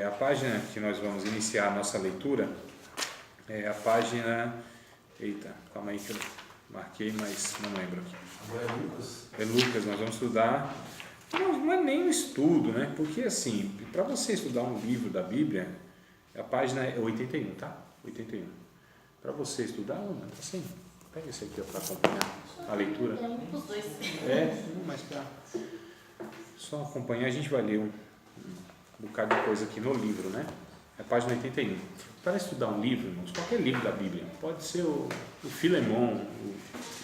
A página que nós vamos iniciar a nossa leitura é a página... Eita, calma aí que eu marquei, mas não lembro aqui. Agora é Lucas? É Lucas, nós vamos estudar... Não é nem um estudo, né? Porque assim, para você estudar um livro da Bíblia, a página é 81, tá? 81. Para você estudar, assim, pega esse aqui para acompanhar a leitura. Os dois. Mas para só acompanhar, a gente vai ler um bocado de coisa aqui no livro, né? É a página 81. Para estudar um livro, irmãos, qualquer livro da Bíblia, pode ser o Filemon,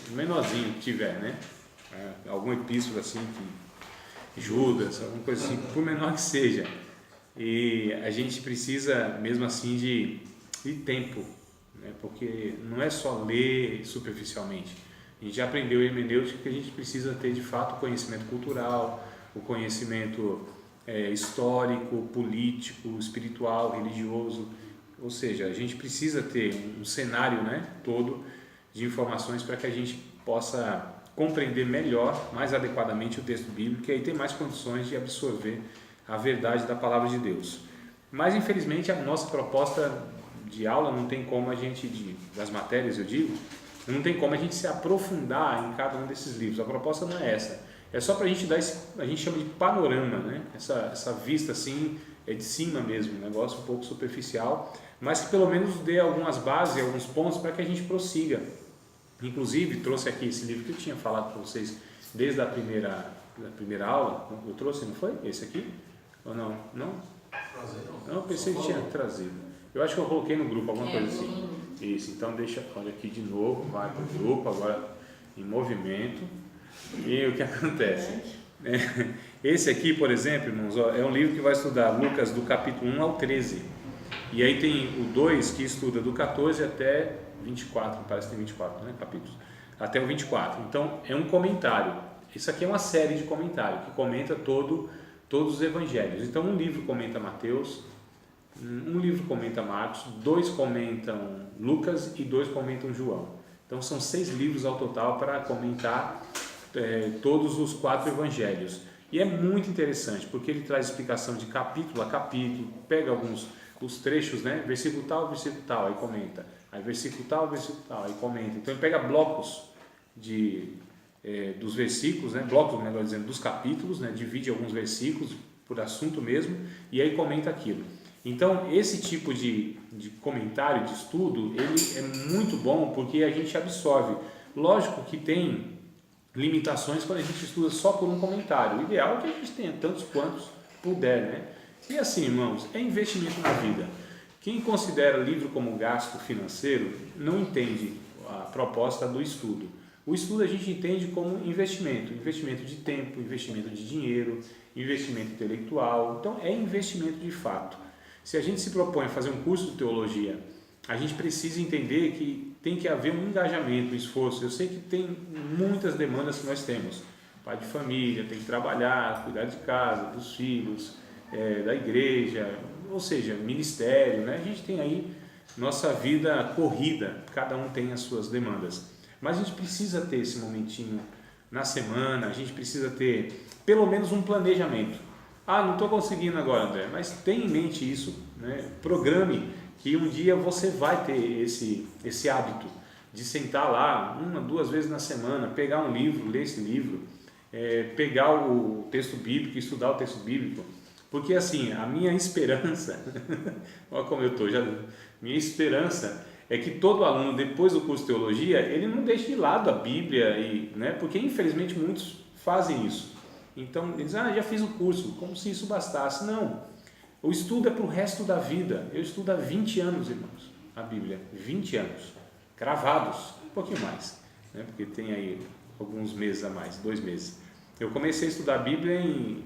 o menorzinho que tiver, né? Alguma epístola assim, que Judas, alguma coisa assim, por menor que seja. E a gente precisa, mesmo assim, de tempo, né? Porque não é só ler superficialmente. A gente já aprendeu em hermenêutica que a gente precisa ter, de fato, o conhecimento cultural, o conhecimento histórico, político, espiritual, religioso. Ou seja, a gente precisa ter um cenário, né, todo de informações para que a gente possa compreender melhor, mais adequadamente o texto bíblico, e aí ter mais condições de absorver a verdade da palavra de Deus. Mas, infelizmente, a nossa proposta de aula não tem como a gente, das matérias eu digo, não tem como a gente se aprofundar em cada um desses livros. A proposta não é essa. É só para a gente dar a gente chama de panorama, né? Essa vista assim, de cima mesmo, um negócio um pouco superficial, mas que pelo menos dê algumas bases, alguns pontos para que a gente prossiga. Inclusive, trouxe aqui esse livro que eu tinha falado para vocês desde a primeira aula. Eu trouxe, não foi? Esse aqui? Ou não? Não? Não, eu pensei que tinha trazido. Eu acho que eu coloquei no grupo alguma coisa assim. Isso, então olha aqui de novo, vai para o grupo, agora em movimento. E o que acontece? Esse aqui, por exemplo, irmãos, é um livro que vai estudar Lucas do capítulo 1 ao 13. E aí tem o 2 que estuda do 14 até 24, parece que tem 24, né, capítulos, até o 24. Então é um comentário. Isso aqui é uma série de comentários que comenta todos os evangelhos. Então um livro comenta Mateus, um livro comenta Marcos, 2 comentam Lucas e 2 comentam João. Então são 6 livros ao total para comentar todos os 4 evangelhos. E é muito interessante porque ele traz explicação de capítulo a capítulo, pega os trechos, né? Versículo tal, aí comenta. Aí versículo tal, aí comenta. Então ele pega blocos dos versículos, né? Blocos, melhor dizendo, dos capítulos, né? Divide alguns versículos por assunto mesmo e aí comenta aquilo. Então esse tipo de comentário, de estudo, ele é muito bom porque a gente absorve. Lógico que tem limitações quando a gente estuda só por um comentário. O ideal é que a gente tenha tantos quantos puder, né? E assim, irmãos, é investimento na vida. Quem considera livro como gasto financeiro não entende a proposta do estudo. O estudo a gente entende como investimento de tempo, investimento de dinheiro, investimento intelectual. Então é investimento de fato. Se a gente se propõe a fazer um curso de teologia, a gente precisa entender que tem que haver um engajamento, um esforço. Eu sei que tem muitas demandas que nós temos. Pai de família, tem que trabalhar, cuidar de casa, dos filhos, da igreja, ou seja, ministério, né? A gente tem aí nossa vida corrida, cada um tem as suas demandas. Mas a gente precisa ter esse momentinho na semana, a gente precisa ter pelo menos um planejamento. Não estou conseguindo agora, André, mas tenha em mente isso, né? Programe que um dia você vai ter esse hábito de sentar lá 1, 2 vezes na semana, pegar um livro, ler esse livro, pegar o texto bíblico, estudar o texto bíblico, porque assim, a minha esperança, olha como eu estou, minha esperança é que todo aluno, depois do curso de teologia, ele não deixe de lado a Bíblia, né? Porque infelizmente muitos fazem isso. Então, eles dizem, já fiz o curso, como se isso bastasse. Não. O estudo é para o resto da vida. Eu estudo há 20 anos, irmãos, a Bíblia. 20 anos. Cravados. Um pouquinho mais, né? Porque tem aí alguns meses a mais, 2 meses. Eu comecei a estudar a Bíblia em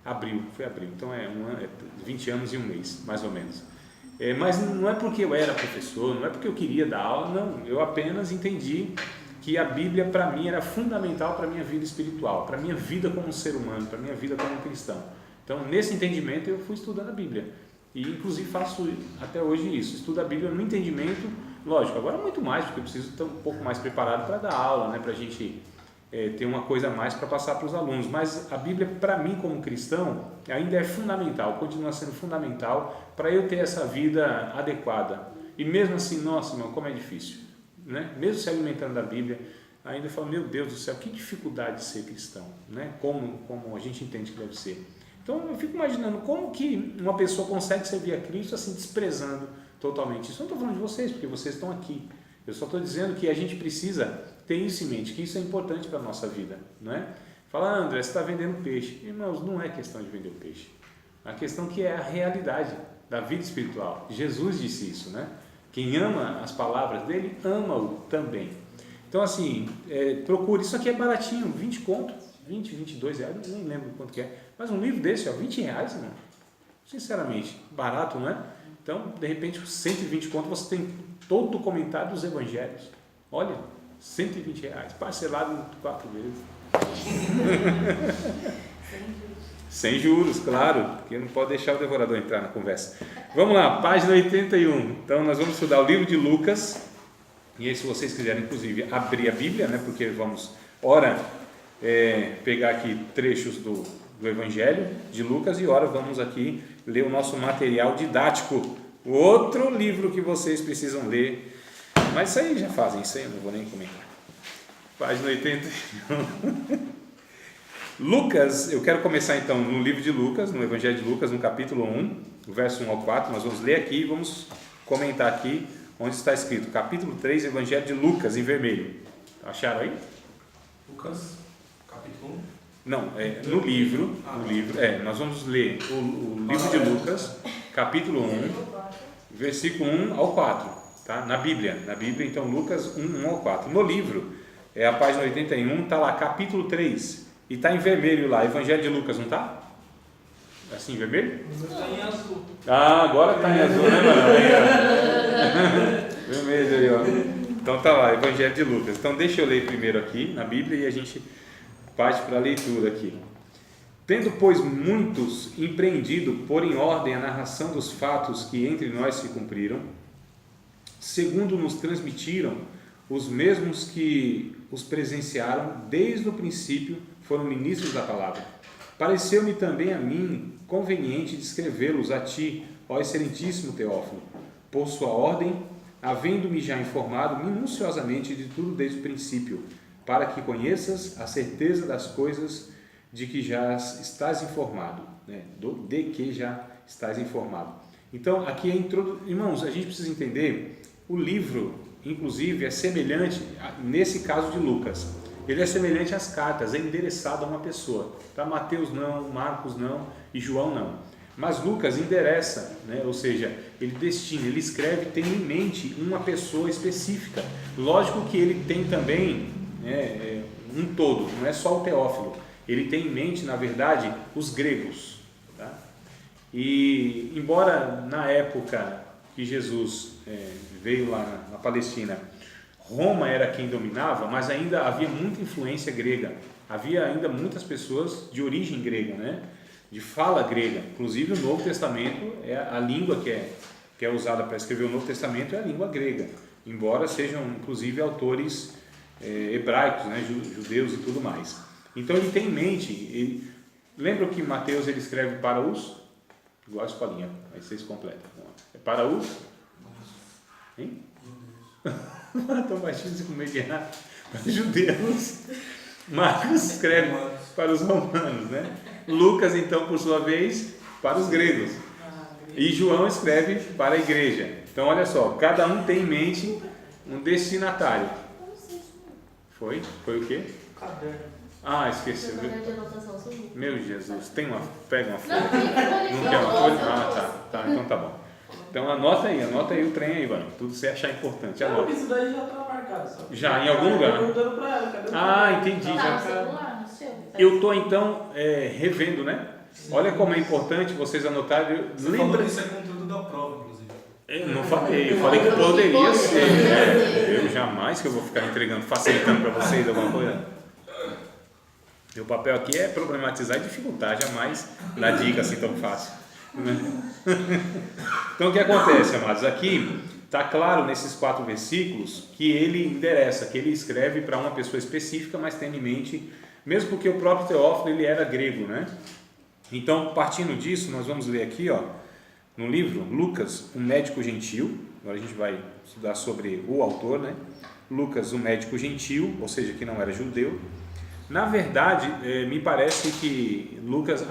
abril. Foi abril. Então, 20 anos e 1 mês, mais ou menos. Mas não é porque eu era professor, não é porque eu queria dar aula, não. Eu apenas entendi que a Bíblia, para mim, era fundamental para a minha vida espiritual, para a minha vida como ser humano, para a minha vida como cristão. Então, nesse entendimento, eu fui estudando a Bíblia. E, inclusive, faço até hoje isso. Estudo a Bíblia no entendimento, lógico, agora muito mais, porque eu preciso estar um pouco mais preparado para dar aula, né? Para a gente ter uma coisa a mais para passar para os alunos, mas a Bíblia, para mim como cristão, ainda é fundamental, continua sendo fundamental para eu ter essa vida adequada. E mesmo assim, nossa, irmão, como é difícil, né? Mesmo se alimentando da Bíblia, ainda eu falo, meu Deus do céu, que dificuldade de ser cristão, né? Como a gente entende que deve ser. Então eu fico imaginando como que uma pessoa consegue servir a Cristo assim, desprezando totalmente isso. Eu não estou falando de vocês, porque vocês estão aqui. Eu só estou dizendo que a gente precisa ter isso em mente, que isso é importante para a nossa vida, não é? Fala, André, você está vendendo peixe. Irmãos, não é questão de vender o peixe. A questão que é a realidade da vida espiritual. Jesus disse isso, né? Quem ama as palavras dele, ama-o também. Então, assim, procure. Isso aqui é baratinho, 20 conto, 20, 22 reais, nem lembro quanto que é. Mas um livro desse, ó, 20 reais, irmão. Sinceramente, barato, não é? Então, de repente, com 120 conto, você tem todo o comentário dos evangelhos. Olha, 120 reais, parcelado em 4 vezes. Sem juros, claro, porque não pode deixar o devorador entrar na conversa. Vamos lá, página 81. Então, nós vamos estudar o livro de Lucas. E aí, se vocês quiserem, inclusive, abrir a Bíblia, né, porque vamos, pegar aqui trechos do Evangelho de Lucas e vamos aqui ler o nosso material didático, o outro livro que vocês precisam ler. Mas isso aí já fazem, isso aí eu não vou nem comentar. Página 81. Lucas, eu quero começar então no livro de Lucas, no Evangelho de Lucas, no capítulo 1, verso 1 ao 4, nós vamos ler aqui e vamos comentar aqui onde está escrito, capítulo 3, Evangelho de Lucas, em vermelho. Acharam aí? Lucas, capítulo 1? Não, no livro, nós vamos ler o livro de Lucas, capítulo 1, versículo 1 ao 4, tá? Na Bíblia, então Lucas 1 ao 4. No livro, a página 81, está lá, capítulo 3, e está em vermelho lá, Evangelho de Lucas, não está? Assim, vermelho? Está em azul. Ah, agora está em azul, né, mano? Vermelho aí, ó. Então tá lá, Evangelho de Lucas. Então deixa eu ler primeiro aqui na Bíblia e a gente parte para a leitura aqui. Tendo, pois, muitos empreendido pôr em ordem a narração dos fatos que entre nós se cumpriram, segundo nos transmitiram os mesmos que os presenciaram desde o princípio, foram ministros da palavra. Pareceu-me também a mim conveniente descrevê-los a ti, ó excelentíssimo Teófilo, por sua ordem, havendo-me já informado minuciosamente de tudo desde o princípio, para que conheças a certeza das coisas de que já estás informado, né? De que já estás informado. Então, aqui é irmãos, a gente precisa entender, o livro, inclusive, é semelhante, nesse caso de Lucas, ele é semelhante às cartas, é endereçado a uma pessoa, tá? Mateus não, Marcos não e João não. Mas Lucas endereça, né? Ou seja, ele destina, ele escreve, tem em mente uma pessoa específica. Lógico que ele tem também um todo, não é só o Teófilo. Ele tem em mente, na verdade, os gregos. Tá? E embora na época que Jesus veio lá na Palestina, Roma era quem dominava, mas ainda havia muita influência grega. Havia ainda muitas pessoas de origem grega, né? De fala grega. Inclusive o Novo Testamento, a língua que é usada para escrever o Novo Testamento é a língua grega, embora sejam inclusive autores hebraicos, né? Judeus e tudo mais. Então ele tem em mente, lembra que Mateus ele escreve para os, igual a escolinha, aí vocês completam. É para os? Hein? Tão baixinho com medo de errar. Para os judeus. Marcos escreve para os romanos, né? Lucas, então, por sua vez, para os gregos. E João escreve para a igreja. Então, olha só, cada um tem em mente um destinatário. Foi? Foi o quê? Caderno. Ah, esqueci. Meu Jesus, pega uma folha. Não quer uma folha? Ah, tá, então tá bom. Então anota aí o trem aí, mano. Tudo você achar importante. Anota. Isso daí já está marcado. Sabe? Já, em algum lugar. Perguntando para ela, cadê o Entendi. Tá Já. no celular, no seu. Eu estou então revendo, né? Olha como é importante vocês anotarem. Você falou que isso é conteúdo da prova, inclusive. Eu não falei, eu falei que poderia ser. Eu jamais que eu vou ficar entregando, facilitando para vocês alguma coisa. Meu papel aqui é problematizar e dificultar, jamais dar dica assim tão fácil. Então o que acontece, amados? Aqui está claro nesses 4 versículos que ele endereça, que ele escreve para uma pessoa específica, mas tendo em mente, mesmo porque o próprio Teófilo ele era grego, né? Então, partindo disso, nós vamos ler aqui, ó, no livro Lucas, um médico gentil. Agora a gente vai estudar sobre o autor, né? Lucas, um médico gentil, ou seja, que não era judeu. Na verdade, me parece que Lucas,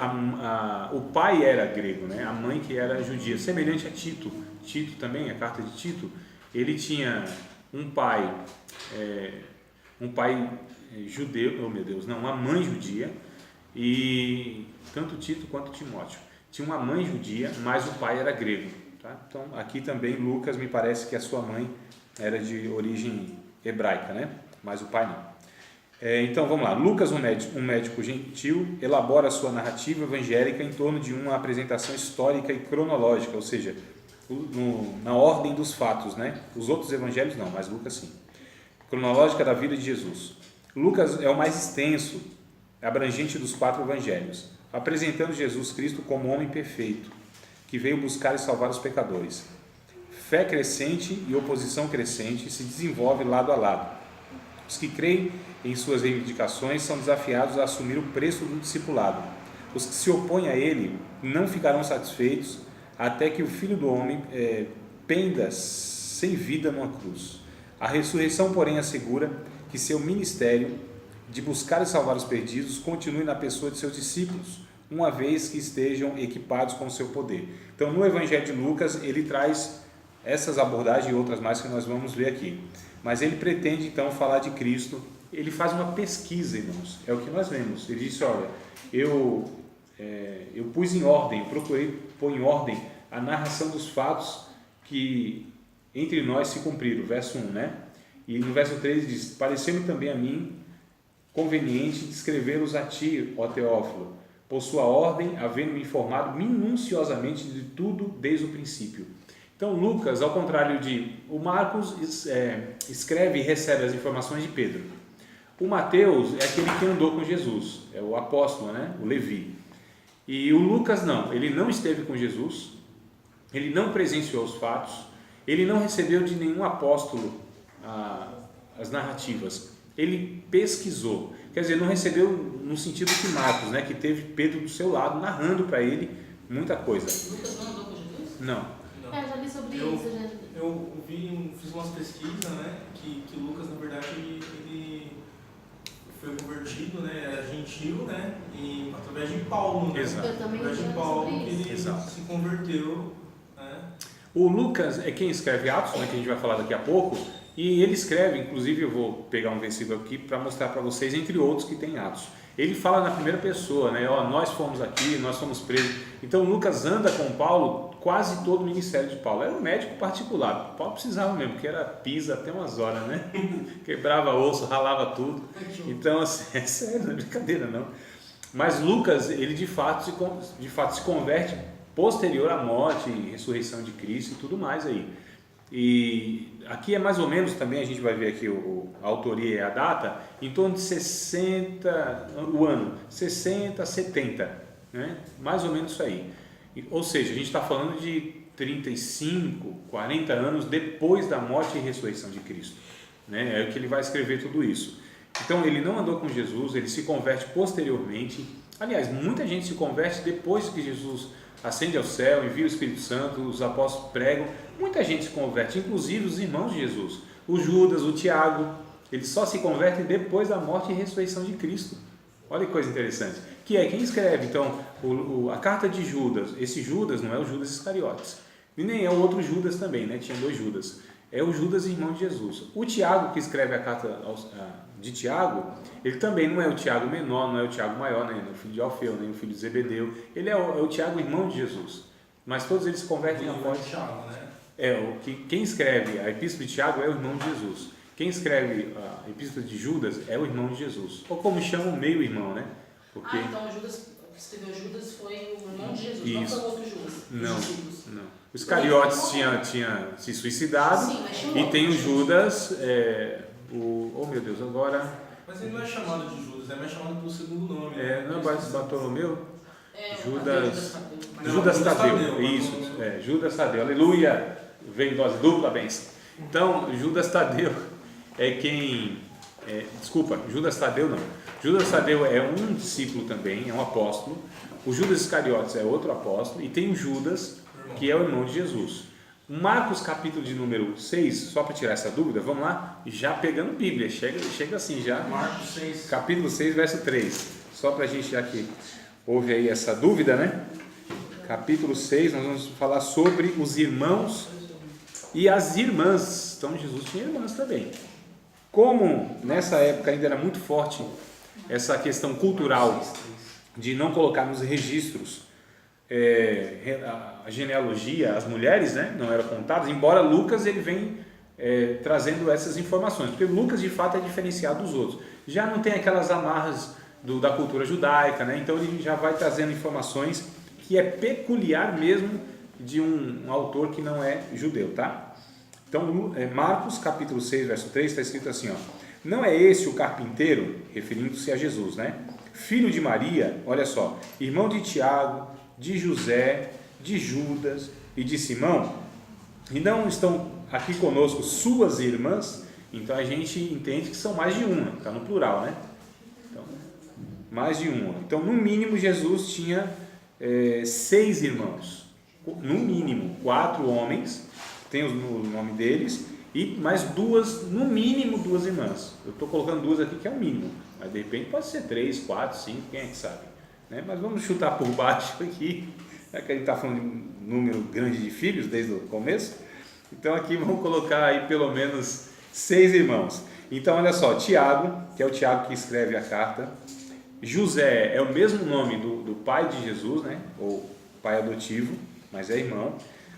o pai era grego, né? A mãe que era judia, semelhante a Tito. Tito também, a carta de Tito, ele tinha um pai judeu, oh meu Deus, não, uma mãe judia, e tanto Tito quanto Timóteo. Tinha uma mãe judia, mas o pai era grego. Tá? Então, aqui também Lucas, me parece que a sua mãe era de origem hebraica, né? Mas o pai não. Então, vamos lá. Lucas, um médico gentil, elabora a sua narrativa evangélica em torno de uma apresentação histórica e cronológica, ou seja, na ordem dos fatos, né? Os outros evangelhos não, mas Lucas sim. Cronológica da vida de Jesus. Lucas é o mais extenso, abrangente dos 4 evangelhos, apresentando Jesus Cristo como homem perfeito, que veio buscar e salvar os pecadores. Fé crescente e oposição crescente se desenvolve lado a lado. Os que creem em suas reivindicações são desafiados a assumir o preço do discipulado. Os que se opõem a ele não ficarão satisfeitos até que o Filho do Homem penda sem vida numa cruz. A ressurreição, porém, assegura que seu ministério de buscar e salvar os perdidos continue na pessoa de seus discípulos, uma vez que estejam equipados com o seu poder. Então, no Evangelho de Lucas, ele traz essas abordagens e outras mais que nós vamos ver aqui. Mas ele pretende, então, falar de Cristo. Ele faz uma pesquisa, irmãos. É o que nós vemos. Ele disse, olha, eu pus em ordem, procurei pôr em ordem a narração dos fatos que entre nós se cumpriram. Verso 1, né? E no verso 3 diz, pareceu-me também a mim conveniente descrevê-los a ti, ó Teófilo, por sua ordem, havendo-me informado minuciosamente de tudo desde o princípio. Então, Lucas, ao contrário de... O Marcos escreve e recebe as informações de Pedro. O Mateus é aquele que andou com Jesus, é o apóstolo, né? O Levi. E o Lucas não, ele não esteve com Jesus, ele não presenciou os fatos, ele não recebeu de nenhum apóstolo as narrativas. Ele pesquisou, quer dizer, não recebeu no sentido que Marcos, né, que teve Pedro do seu lado, narrando para ele muita coisa. Lucas não andou com Jesus? Não. Eu já li sobre isso. Eu fiz umas pesquisas, né, que Lucas, na verdade, ele foi convertido, né, era gentil, né, através de Paulo, né? Exato. Eu também Através de Paulo que ele Exato. se converteu, né? O Lucas é quem escreve Atos, né, que a gente vai falar daqui a pouco. E ele escreve, inclusive eu vou pegar um versículo aqui para mostrar para vocês, entre outros que tem Atos. Ele fala na primeira pessoa, né? Ó, nós fomos aqui, nós fomos presos. Então Lucas anda com Paulo quase todo o ministério de Paulo. Era um médico particular. Paulo precisava mesmo, porque era pisa até umas horas, né? Quebrava osso, ralava tudo. Então, assim, é sério, não é brincadeira não. Mas Lucas, ele de fato se converte posterior à morte e ressurreição de Cristo e tudo mais aí. E aqui é mais ou menos também, a gente vai ver aqui a autoria e a data, em torno de 60, o ano, 60, 70, né? Mais ou menos isso aí. Ou seja, a gente está falando de 35, 40 anos depois da morte e ressurreição de Cristo, né? É o que ele vai escrever tudo isso. Então ele não andou com Jesus, ele se converte posteriormente. Aliás, muita gente se converte depois que Jesus ascende ao céu, envia o Espírito Santo, os apóstolos pregam, muita gente se converte, inclusive os irmãos de Jesus, o Judas, o Tiago, eles só se convertem depois da morte e ressurreição de Cristo. Olha que coisa interessante, que é quem escreve, então, a carta de Judas. Esse Judas não é o Judas Iscariotes, e nem é o outro Judas também, né? Tinha 2 Judas, é o Judas, irmão de Jesus. O Tiago, que escreve a carta de Tiago, ele também não é o Tiago menor, não é o Tiago maior, nem o filho de Alfeu, nem o filho de Zebedeu, ele é o Tiago, irmão de Jesus, mas todos eles se convertem após Tiago, né? Quem escreve a epístola de Tiago é o irmão de Jesus, quem escreve a epístola de Judas é o irmão de Jesus, ou como chamam, meio irmão, né? Porque... então Judas, que escreveu Judas foi o irmão de Jesus, Isso. não foi o outro Judas. Não. Os Iscariotes tinha se suicidado. Sim, mas tinha e tem o Judas, oh meu Deus, agora... Mas ele não é chamado de Judas, ele é chamado pelo segundo nome. Não é Bartolomeu? Judas Tadeu. Tadeu, isso, Judas Tadeu, aleluia, Veio em dose dupla, bênção. Então, Judas Tadeu é quem... Judas Tadeu não. Judas Tadeu é um discípulo também, é um apóstolo. O Judas Iscariotes é outro apóstolo. E tem o Judas, que é o irmão de Jesus. Marcos, capítulo de número 6, só para tirar essa dúvida, vamos lá, já pegando Bíblia, chega assim já. Marcos 6. Capítulo 6, verso 3. Só para a gente, já que houve aí essa dúvida, né? Capítulo 6, nós vamos falar sobre os irmãos e as irmãs. Então, Jesus tinha irmãs também. Como nessa época ainda era muito forte essa questão cultural de não colocar nos registros a genealogia, as mulheres, né, não eram contadas, embora Lucas ele vem trazendo essas informações, porque Lucas de fato é diferenciado dos outros, já não tem aquelas amarras da cultura judaica, né, então ele já vai trazendo informações que é peculiar mesmo de um autor que não é judeu, tá? Então, Marcos capítulo 6, verso 3, está escrito assim, ó, não é esse o carpinteiro, referindo-se a Jesus, né, filho de Maria, olha só, irmão de Tiago, de José, de Judas e de Simão, e não estão aqui conosco suas irmãs, então a gente entende que são mais de uma, está no plural, né? Então, mais de uma. Então, no mínimo, Jesus tinha 6 irmãos, no mínimo, 4 homens, tem o nome deles, e mais no mínimo 2 irmãs. Eu estou colocando 2 aqui que é o mínimo, mas de repente pode ser 3, 4, 5, quem é que sabe? Né? Mas vamos chutar por baixo aqui, já que a gente está falando de um número grande de filhos desde o começo, então aqui vamos colocar aí pelo menos 6 irmãos. Então olha só, Tiago, que é o Tiago que escreve a carta, José é o mesmo nome do pai de Jesus, né? Ou pai adotivo, mas é irmão,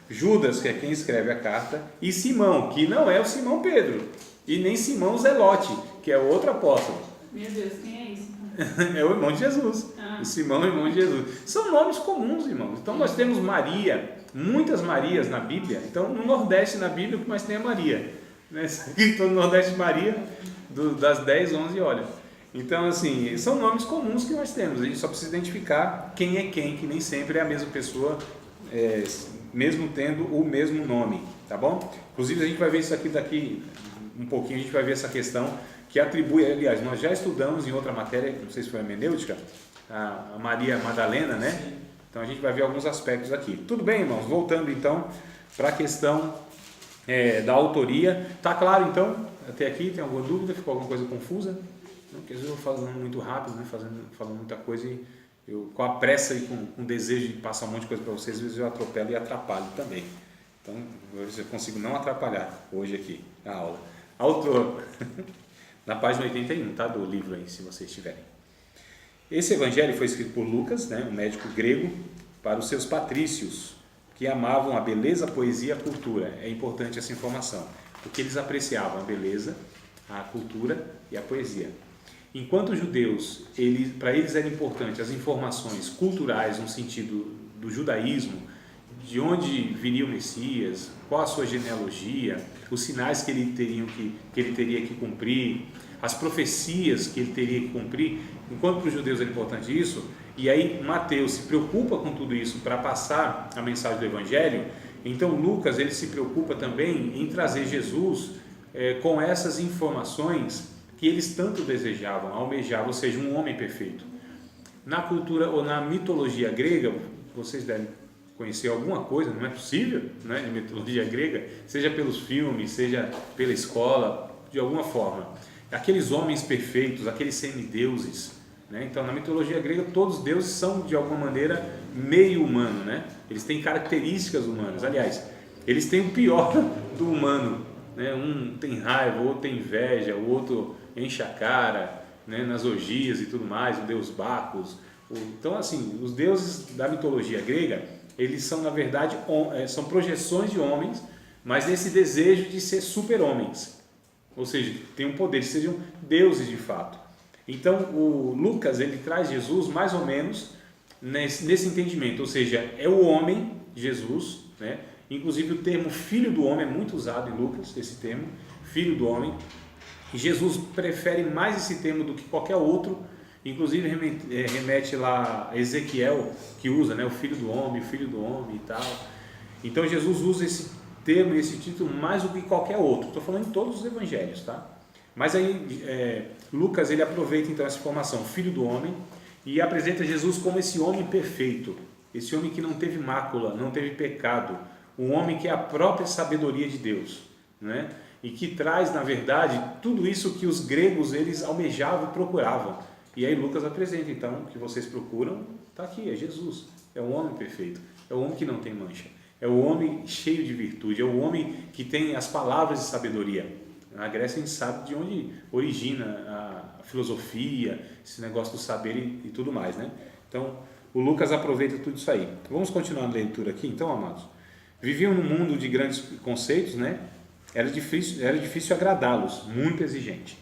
Judas, que é quem escreve a carta, e Simão, que não é o Simão Pedro, e nem Simão Zelote, que é outro apóstolo. Meu Deus, quem é isso? É o irmão de Jesus. O Simão é o irmão de Jesus. São nomes comuns, irmãos. Então nós temos Maria, muitas Marias na Bíblia. Então no Nordeste na Bíblia o que mais tem é Maria, né? Então no Nordeste Maria, das 10, 11 olha. Então assim, são nomes comuns que nós temos. A gente só precisa identificar quem é quem, que nem sempre é a mesma pessoa, mesmo tendo o mesmo nome, tá bom? Inclusive a gente vai ver isso aqui daqui um pouquinho, a gente vai ver essa questão que atribui, aliás, nós já estudamos em outra matéria, não sei se foi a hermenêutica, a Maria Madalena, né? Então a gente vai ver alguns aspectos aqui. Tudo bem, irmãos? Voltando então para a questão da autoria. Tá claro então? Até aqui, tem alguma dúvida? Ficou alguma coisa confusa? Não, porque às vezes eu vou falando muito rápido, né? Falando muita coisa e eu, com a pressa e com o desejo de passar um monte de coisa para vocês, às vezes eu atropelo e atrapalho também. Então, eu consigo não atrapalhar hoje aqui a aula. Autor, na página 81, tá? Do livro aí, se vocês tiverem. Esse evangelho foi escrito por Lucas, né? Um médico grego, para os seus patrícios, que amavam a beleza, a poesia e a cultura. É importante essa informação, porque eles apreciavam a beleza, a cultura e a poesia. Enquanto os judeus, para eles era importante as informações culturais no sentido do judaísmo, de onde viria o Messias, qual a sua genealogia, os sinais que ele teria que cumprir, as profecias que ele teria que cumprir, enquanto para os judeus era importante isso, e aí Mateus se preocupa com tudo isso para passar a mensagem do Evangelho, então Lucas ele se preocupa também em trazer Jesus com essas informações que eles tanto desejavam, almejavam, ou seja, um homem perfeito. Na cultura ou na mitologia grega, vocês devem conhecer alguma coisa, não é possível, né, de mitologia grega, seja pelos filmes, seja pela escola, de alguma forma. Aqueles homens perfeitos, aqueles semideuses, né? Então na mitologia grega todos os deuses são de alguma maneira meio humano, né? Eles têm características humanas, aliás, eles têm o pior do humano, né? Um tem raiva, o outro tem inveja, o outro enche a cara, né? Nas orgias e tudo mais, o deus Bacchus. Então assim, os deuses da mitologia grega, eles são na verdade são projeções de homens, mas nesse desejo de ser super-homens, ou seja, tem um poder, sejam deuses de fato. Então o Lucas ele traz Jesus mais ou menos nesse entendimento, ou seja, é o homem Jesus, né? Inclusive o termo filho do homem é muito usado em Lucas, esse termo, filho do homem, e Jesus prefere mais esse termo do que qualquer outro, inclusive remete lá a Ezequiel, que usa, né, o filho do homem e tal. Então Jesus usa termo, esse título, mais do que qualquer outro. Estou falando em todos os evangelhos, tá? Mas aí Lucas, ele aproveita então essa informação, filho do homem, e apresenta Jesus como esse homem perfeito, esse homem que não teve mácula, não teve pecado, um homem que é a própria sabedoria de Deus, né? E que traz, na verdade, tudo isso que os gregos eles almejavam e procuravam. E aí Lucas apresenta, então, o que vocês procuram, está aqui, é Jesus, é o homem perfeito, é o homem que não tem mancha, é o homem cheio de virtude, é o homem que tem as palavras de sabedoria. Na Grécia a gente sabe de onde origina a filosofia, esse negócio do saber e tudo mais, né? Então, o Lucas aproveita tudo isso aí. Vamos continuar a leitura aqui, então, amados. Viviam num mundo de grandes conceitos, né? Era difícil agradá-los, muito exigente.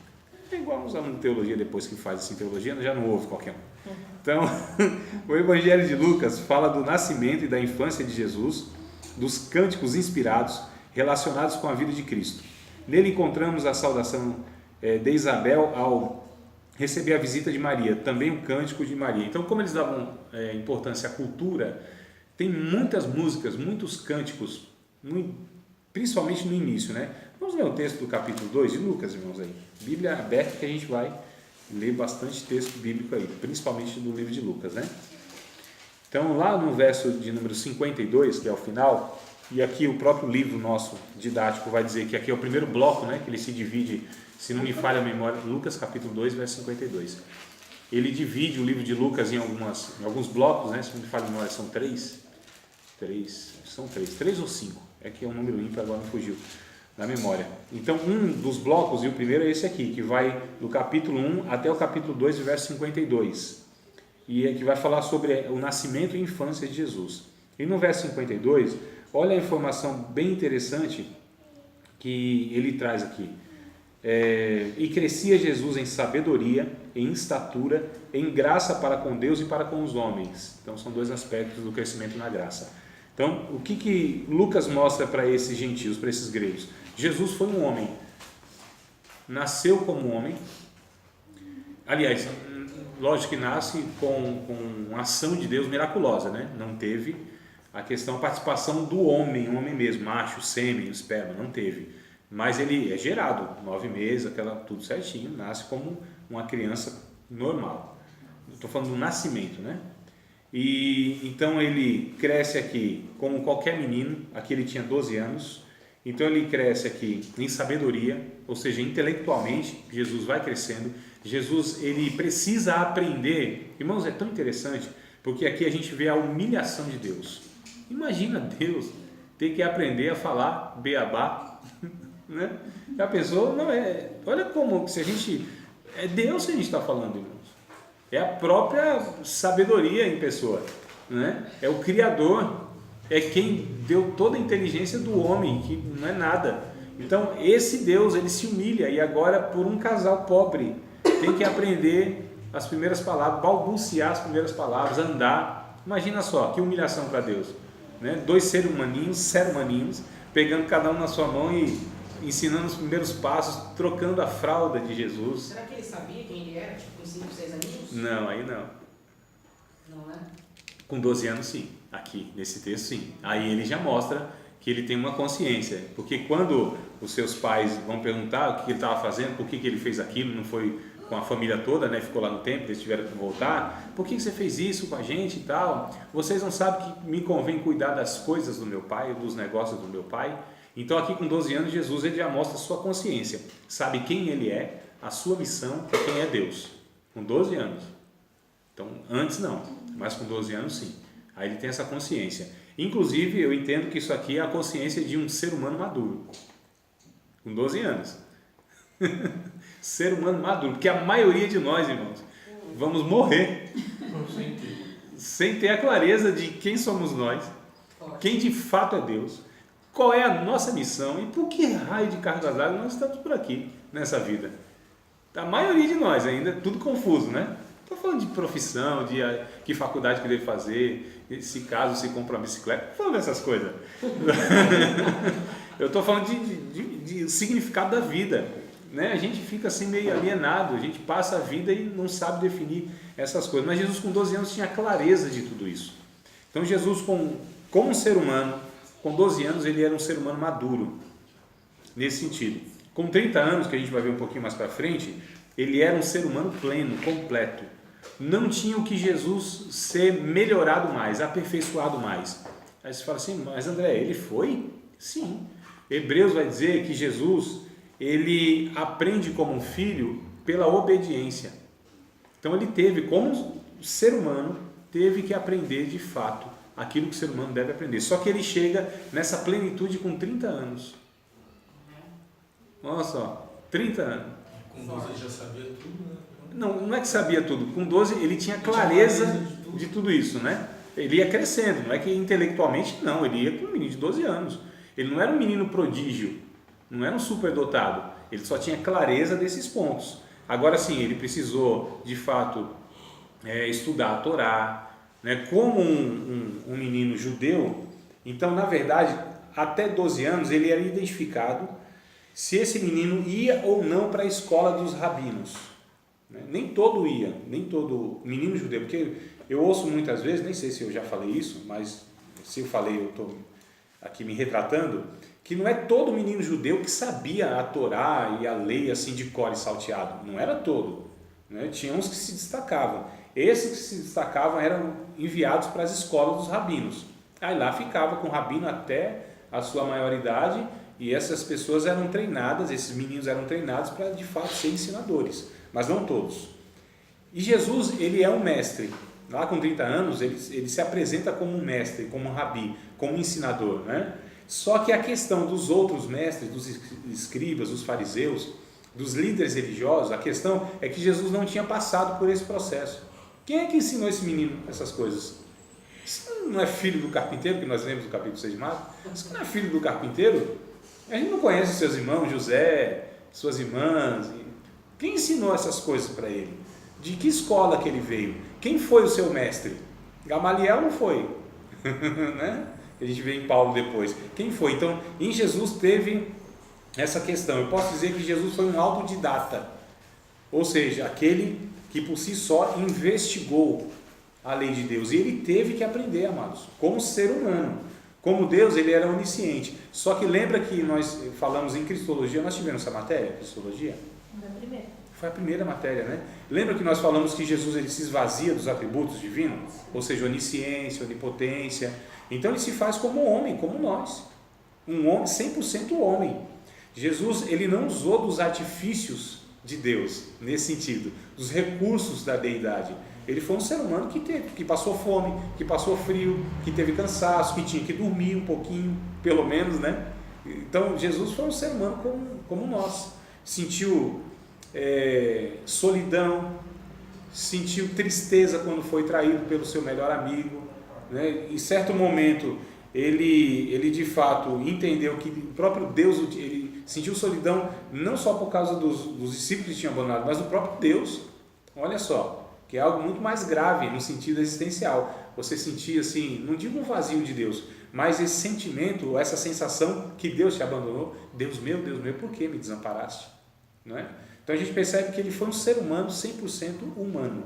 É igual os alunos de teologia, depois que faz assim teologia, já não ouve qualquer um. Então, o Evangelho de Lucas fala do nascimento e da infância de Jesus, dos cânticos inspirados relacionados com a vida de Cristo. Nele encontramos a saudação de Isabel ao receber a visita de Maria, também um cântico de Maria. Então, como eles davam importância à cultura, tem muitas músicas, muitos cânticos, principalmente no início, né? Vamos ler o texto do capítulo 2 de Lucas, irmãos, aí. Bíblia aberta, que a gente vai ler bastante texto bíblico aí, principalmente do livro de Lucas, né? Então, lá no verso de número 52, que é o final, e aqui o próprio livro nosso didático vai dizer que aqui é o primeiro bloco, né? Que ele se divide, se não me falha a memória, Lucas capítulo 2, verso 52. Ele divide o livro de Lucas em alguns blocos, né? Se não me falha a memória, são três ou cinco, é que é um número ímpar, agora me fugiu da memória. Então, um dos blocos, e o primeiro é esse aqui, que vai do capítulo 1 até o capítulo 2, verso 52, e é que vai falar sobre o nascimento e infância de Jesus. E no verso 52, olha a informação bem interessante que ele traz aqui. E crescia Jesus em sabedoria, em estatura, em graça para com Deus e para com os homens. Então, são dois aspectos do crescimento na graça. Então, o que Lucas mostra para esses gentios, para esses gregos? Jesus foi um homem, nasceu como homem, aliás, lógico que nasce com ação de Deus miraculosa, né? Não teve a questão, a participação do homem, o homem mesmo, macho, sêmen, esperma, não teve, mas ele é gerado, 9 meses, tudo certinho, nasce como uma criança normal. Estou falando do nascimento, né? E então ele cresce aqui como qualquer menino, aqui ele tinha 12 anos, então ele cresce aqui em sabedoria, ou seja, intelectualmente, Jesus vai crescendo, Jesus ele precisa aprender, irmãos, é tão interessante, porque aqui a gente vê a humilhação de Deus. Imagina Deus ter que aprender a falar beabá, né? A pessoa não é, olha como, se a gente, é Deus que a gente está falando, irmãos. É a própria sabedoria em pessoa, né? É o Criador, é quem deu toda a inteligência do homem, que não é nada. Então, esse Deus, ele se humilha, e agora por um casal pobre, tem que aprender as primeiras palavras, balbuciar as primeiras palavras, andar. Imagina só, que humilhação para Deus, né? 2 seres humaninhos, pegando cada um na sua mão e ensinando os primeiros passos, trocando a fralda de Jesus. Será que ele sabia quem ele era, tipo, com 5, 6 aninhos? Não, aí não. Não é? Com 12 anos, sim. Aqui, nesse texto, sim. Aí ele já mostra que ele tem uma consciência. Porque quando os seus pais vão perguntar o que ele estava fazendo, por que ele fez aquilo, não foi com a família toda, né? Ficou lá no templo, eles tiveram que voltar. Por que você fez isso com a gente e tal? Vocês não sabem que me convém cuidar das coisas do meu pai, dos negócios do meu pai? Então aqui com 12 anos, Jesus ele já mostra a sua consciência. Sabe quem ele é, a sua missão e quem é Deus. Com 12 anos. Então, antes não, mas com 12 anos sim. Aí ele tem essa consciência. Inclusive, eu entendo que isso aqui é a consciência de um ser humano maduro. Com 12 anos. Ser humano maduro. Porque a maioria de nós, irmãos, vamos morrer sem ter a clareza de quem somos nós, quem de fato é Deus, qual é a nossa missão e por que raio de cargas d'água nós estamos por aqui nessa vida. A maioria de nós ainda, tudo confuso, né? Estou falando de profissão, de que faculdade que deve fazer, se caso se compra uma bicicleta, estou falando dessas coisas. Eu estou falando de significado da vida, né? A gente fica assim meio alienado, a gente passa a vida e não sabe definir essas coisas. Mas Jesus com 12 anos tinha clareza de tudo isso. Então Jesus como um ser humano, Com 12 anos ele era um ser humano maduro, nesse sentido. Com 30 anos, que a gente vai ver um pouquinho mais para frente, ele era um ser humano pleno, completo. Não tinha o que Jesus ser melhorado mais, aperfeiçoado mais. Aí você fala assim, mas André, ele foi? Sim. Hebreus vai dizer que Jesus, ele aprende como um filho pela obediência. Então ele teve, como ser humano, teve que aprender de fato aquilo que o ser humano deve aprender. Só que ele chega nessa plenitude com 30 anos. Olha só, 30 anos. Com 12 ele já sabia tudo, né? Não é que sabia tudo. Com 12 ele tinha clareza de tudo isso, né? Ele ia crescendo, não é que intelectualmente não, ele ia com um menino de 12 anos. Ele não era um menino prodígio, não era um superdotado, ele só tinha clareza desses pontos. Agora sim, ele precisou de fato estudar a Torá, né? Como um menino judeu. Então na verdade até 12 anos ele era identificado se esse menino ia ou não para a escola dos rabinos. Nem todo ia, nem todo menino judeu, porque eu ouço muitas vezes, nem sei se eu já falei isso, mas se eu falei eu estou aqui me retratando, que não é todo menino judeu que sabia a Torá e a lei assim de cor e salteado, não era todo, né? Tinha uns que se destacavam, esses que se destacavam eram enviados para as escolas dos rabinos, aí lá ficava com o rabino até a sua maioridade, e essas pessoas eram treinadas, esses meninos eram treinados para de fato ser ensinadores, mas não todos. E Jesus, ele é um mestre. Lá com 30 anos, ele se apresenta como um mestre, como um rabi, como um ensinador, né? Só que a questão dos outros mestres, dos escribas, dos fariseus, dos líderes religiosos, a questão é que Jesus não tinha passado por esse processo. Quem é que ensinou esse menino essas coisas? Isso não é filho do carpinteiro, que nós lemos no capítulo 6 de Marcos? Isso não é filho do carpinteiro? A gente não conhece seus irmãos, José, suas irmãs. Quem ensinou essas coisas para ele? De que escola que ele veio? Quem foi o seu mestre? Gamaliel não foi, né? A gente vê em Paulo depois. Quem foi? Então, em Jesus teve essa questão. Eu posso dizer que Jesus foi um autodidata, ou seja, aquele que por si só investigou a lei de Deus. E ele teve que aprender, amados, como ser humano. Como Deus, ele era onisciente. Só que lembra que nós falamos em Cristologia, nós tivemos essa matéria, Cristologia? Foi a primeira matéria, né? Lembra que nós falamos que Jesus ele se esvazia dos atributos divinos? Ou seja, onisciência, onipotência. Então ele se faz como homem, como nós. Um homem, 100% homem. Jesus, ele não usou dos artifícios de Deus, nesse sentido, dos recursos da deidade. Ele foi um ser humano que passou fome, que passou frio, que teve cansaço, que tinha que dormir um pouquinho, pelo menos, né? Então Jesus foi um ser humano como nós. Sentiu solidão, sentiu tristeza quando foi traído pelo seu melhor amigo, né? Em certo momento ele de fato entendeu que o próprio Deus, ele sentiu solidão não só por causa dos discípulos que tinham abandonado, mas do próprio Deus. Olha só, que é algo muito mais grave no sentido existencial. Você sentir assim, não digo um vazio de Deus, mas esse sentimento, essa sensação que Deus te abandonou. Deus meu, por que me desamparaste? Não é? Então a gente percebe que ele foi um ser humano 100% humano.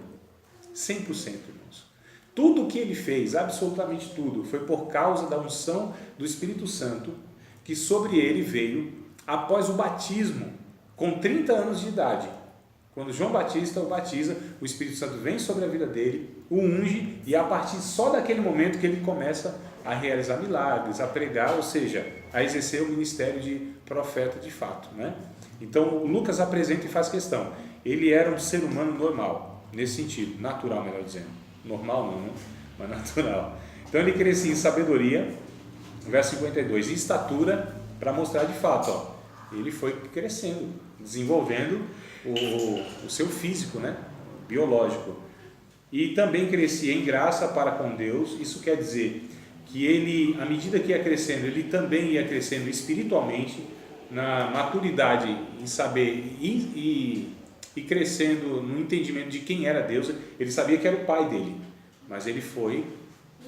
100%, irmãos. Tudo o que ele fez, absolutamente tudo, foi por causa da unção do Espírito Santo que sobre ele veio após o batismo, com 30 anos de idade. Quando João Batista o batiza, o Espírito Santo vem sobre a vida dele, o unge, e a partir só daquele momento que ele começa a realizar milagres, a pregar, ou seja, a exercer o ministério de profeta de fato, né? Então Lucas apresenta e faz questão. Ele era um ser humano normal, nesse sentido, natural, melhor dizendo. Normal não, né? Mas natural. Então ele crescia em sabedoria, verso 52, em estatura, para mostrar de fato, ó, ele foi crescendo, desenvolvendo o seu físico, né? Biológico. E também crescia em graça para com Deus. Isso quer dizer que ele, à medida que ia crescendo, ele também ia crescendo espiritualmente, na maturidade, em saber e crescendo no entendimento de quem era Deus. Ele sabia que era o pai dele, mas ele foi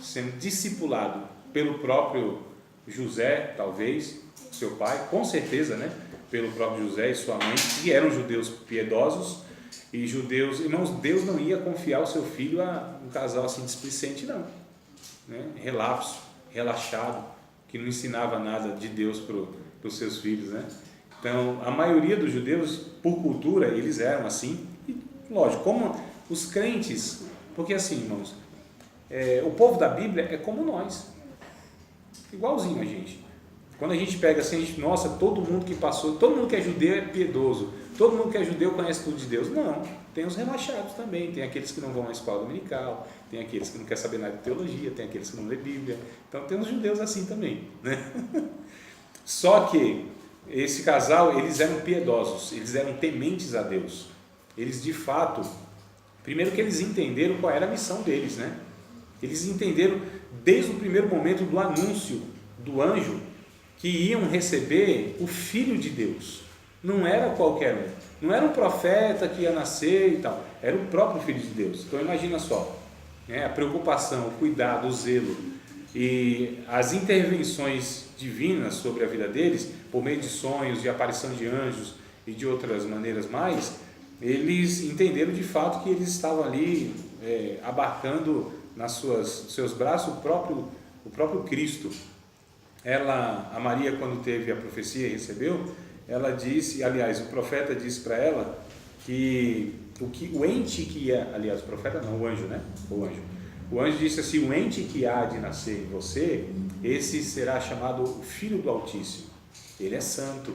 sendo discipulado pelo próprio José, talvez, seu pai, com certeza, né? Pelo próprio José e sua mãe, que eram judeus piedosos e judeus. Irmãos, Deus não ia confiar o seu filho a um casal assim displicente, não, né? Relapso, relaxado, que não ensinava nada de Deus para os seus filhos, né? Então, a maioria dos judeus, por cultura, eles eram assim. E, lógico, como os crentes, porque assim, irmãos, o povo da Bíblia é como nós, igualzinho a gente. Quando a gente pega assim, a gente, nossa, todo mundo que passou, todo mundo que é judeu é piedoso, todo mundo que é judeu conhece tudo de Deus. Não, tem os relaxados também, tem aqueles que não vão à escola dominical, tem aqueles que não querem saber nada de teologia, tem aqueles que não lê Bíblia. Então, tem os judeus assim também, né? Só que esse casal, eles eram piedosos, eles eram tementes a Deus. Eles, de fato, primeiro que eles entenderam qual era a missão deles, né? Eles entenderam desde o primeiro momento do anúncio do anjo que iam receber o Filho de Deus. Não era qualquer um, não era um profeta que ia nascer e tal, era o próprio Filho de Deus. Então imagina só, né? A preocupação, o cuidado, o zelo e as intervenções divinas sobre a vida deles, por meio de sonhos, de aparição de anjos e de outras maneiras mais, eles entenderam de fato que eles estavam ali abarcando nos seus braços o próprio Cristo. A Maria, quando teve a profecia e recebeu, ela disse, aliás, o profeta disse para ela que o ente que ia, aliás, o profeta não, o anjo, né? O anjo disse assim: o ente que há de nascer em você, esse será chamado o Filho do Altíssimo. Ele é santo,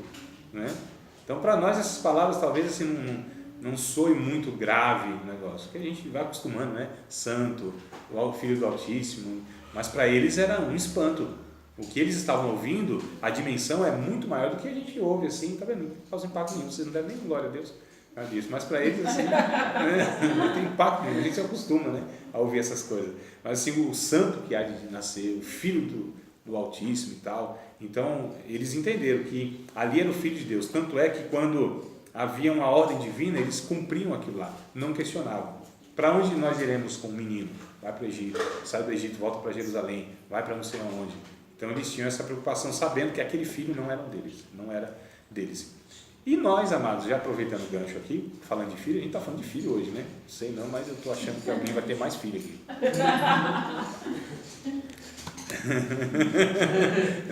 né? Então, para nós, essas palavras talvez assim não soe muito grave o negócio, que a gente vai acostumando, né? Santo, o Filho do Altíssimo, mas para eles era um espanto. O que eles estavam ouvindo, a dimensão é muito maior do que a gente ouve, assim, tá vendo? Não causa impacto nenhum, vocês não devem nem glória a Deus disso, mas para eles, assim, né? Não tem impacto nenhum, a gente se acostuma, né, a ouvir essas coisas. Mas assim, o santo que há de nascer, o Filho do Altíssimo e tal, então eles entenderam que ali era o Filho de Deus, tanto é que quando havia uma ordem divina, eles cumpriam aquilo lá, não questionavam. Para onde nós iremos com o menino? Vai para o Egito, sai do Egito, volta para Jerusalém, vai para não sei aonde. Então eles tinham essa preocupação, sabendo que aquele filho não era deles. E nós, amados, já aproveitando o gancho aqui, falando de filho, a gente está falando de filho hoje, né? Não sei não, mas eu estou achando que alguém vai ter mais filho aqui.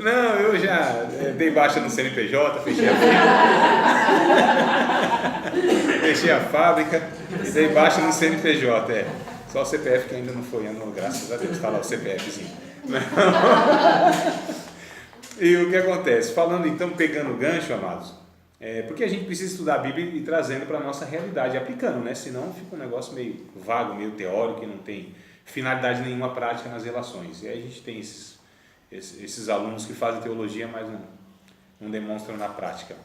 Não, eu já dei baixa no CNPJ, fechei a fábrica e dei baixa no CNPJ, Só o CPF que ainda não foi, graças a Deus, está lá o CPFzinho. E o que acontece? Falando então, pegando o gancho, amados, porque a gente precisa estudar a Bíblia e trazendo para a nossa realidade, aplicando, né? Senão fica um negócio meio vago, meio teórico, que não tem finalidade nenhuma prática nas relações. E aí a gente tem esses alunos que fazem teologia, mas não demonstram na prática.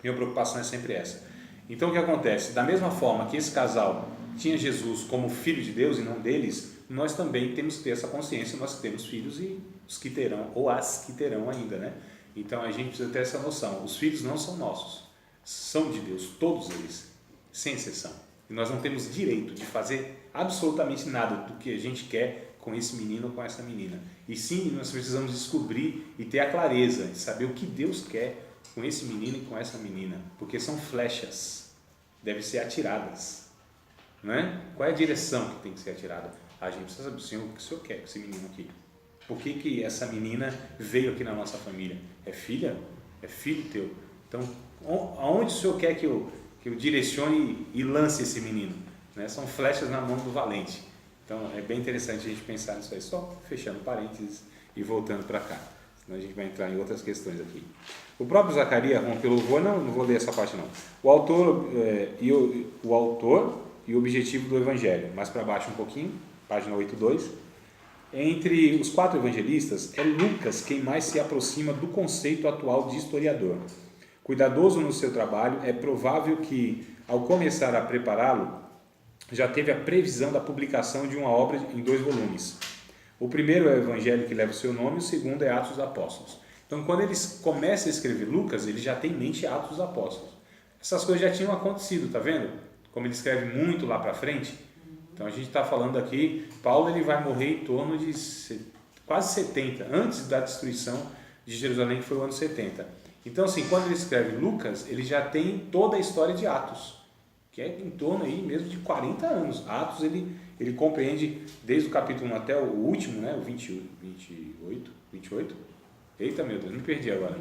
Minha preocupação é sempre essa. Então o que acontece? Da mesma forma que esse casal tinha Jesus como Filho de Deus e não deles, nós também temos que ter essa consciência, nós temos filhos e os que terão, ou as que terão ainda, né? Então a gente precisa ter essa noção, os filhos não são nossos, são de Deus, todos eles, sem exceção. E nós não temos direito de fazer absolutamente nada do que a gente quer com esse menino ou com essa menina. E sim, nós precisamos descobrir e ter a clareza de saber o que Deus quer com esse menino e com essa menina, porque são flechas, devem ser atiradas, não é? Qual é a direção que tem que ser atirada? A gente precisa saber, Senhor, o que o Senhor quer com esse menino aqui? Por que essa menina veio aqui na nossa família? É filha? É filho teu? Então, aonde o Senhor quer que eu direcione e lance esse menino? Né? São flechas na mão do valente. Então, é bem interessante a gente pensar nisso aí. Só fechando parênteses e voltando para cá. Senão a gente vai entrar em outras questões aqui. O próprio Zacarias rompeu o louvor, não vou ler essa parte não. O autor e o objetivo do Evangelho. Mais para baixo um pouquinho. Página 8.2, entre os 4 evangelistas, é Lucas quem mais se aproxima do conceito atual de historiador. Cuidadoso no seu trabalho, é provável que, ao começar a prepará-lo, já teve a previsão da publicação de uma obra em 2 volumes. O primeiro é o Evangelho que leva o seu nome, o segundo é Atos dos Apóstolos. Então, quando eles começam a escrever Lucas, ele já tem em mente Atos dos Apóstolos. Essas coisas já tinham acontecido, tá vendo? Como ele escreve muito lá para frente. Então a gente está falando aqui, Paulo ele vai morrer em torno de quase 70, antes da destruição de Jerusalém, que foi o ano 70. Então assim, quando ele escreve Lucas, ele já tem toda a história de Atos, que é em torno aí mesmo de 40 anos. Atos ele compreende desde o capítulo 1 até o último, né, o 28, Eita, meu Deus, me perdi agora.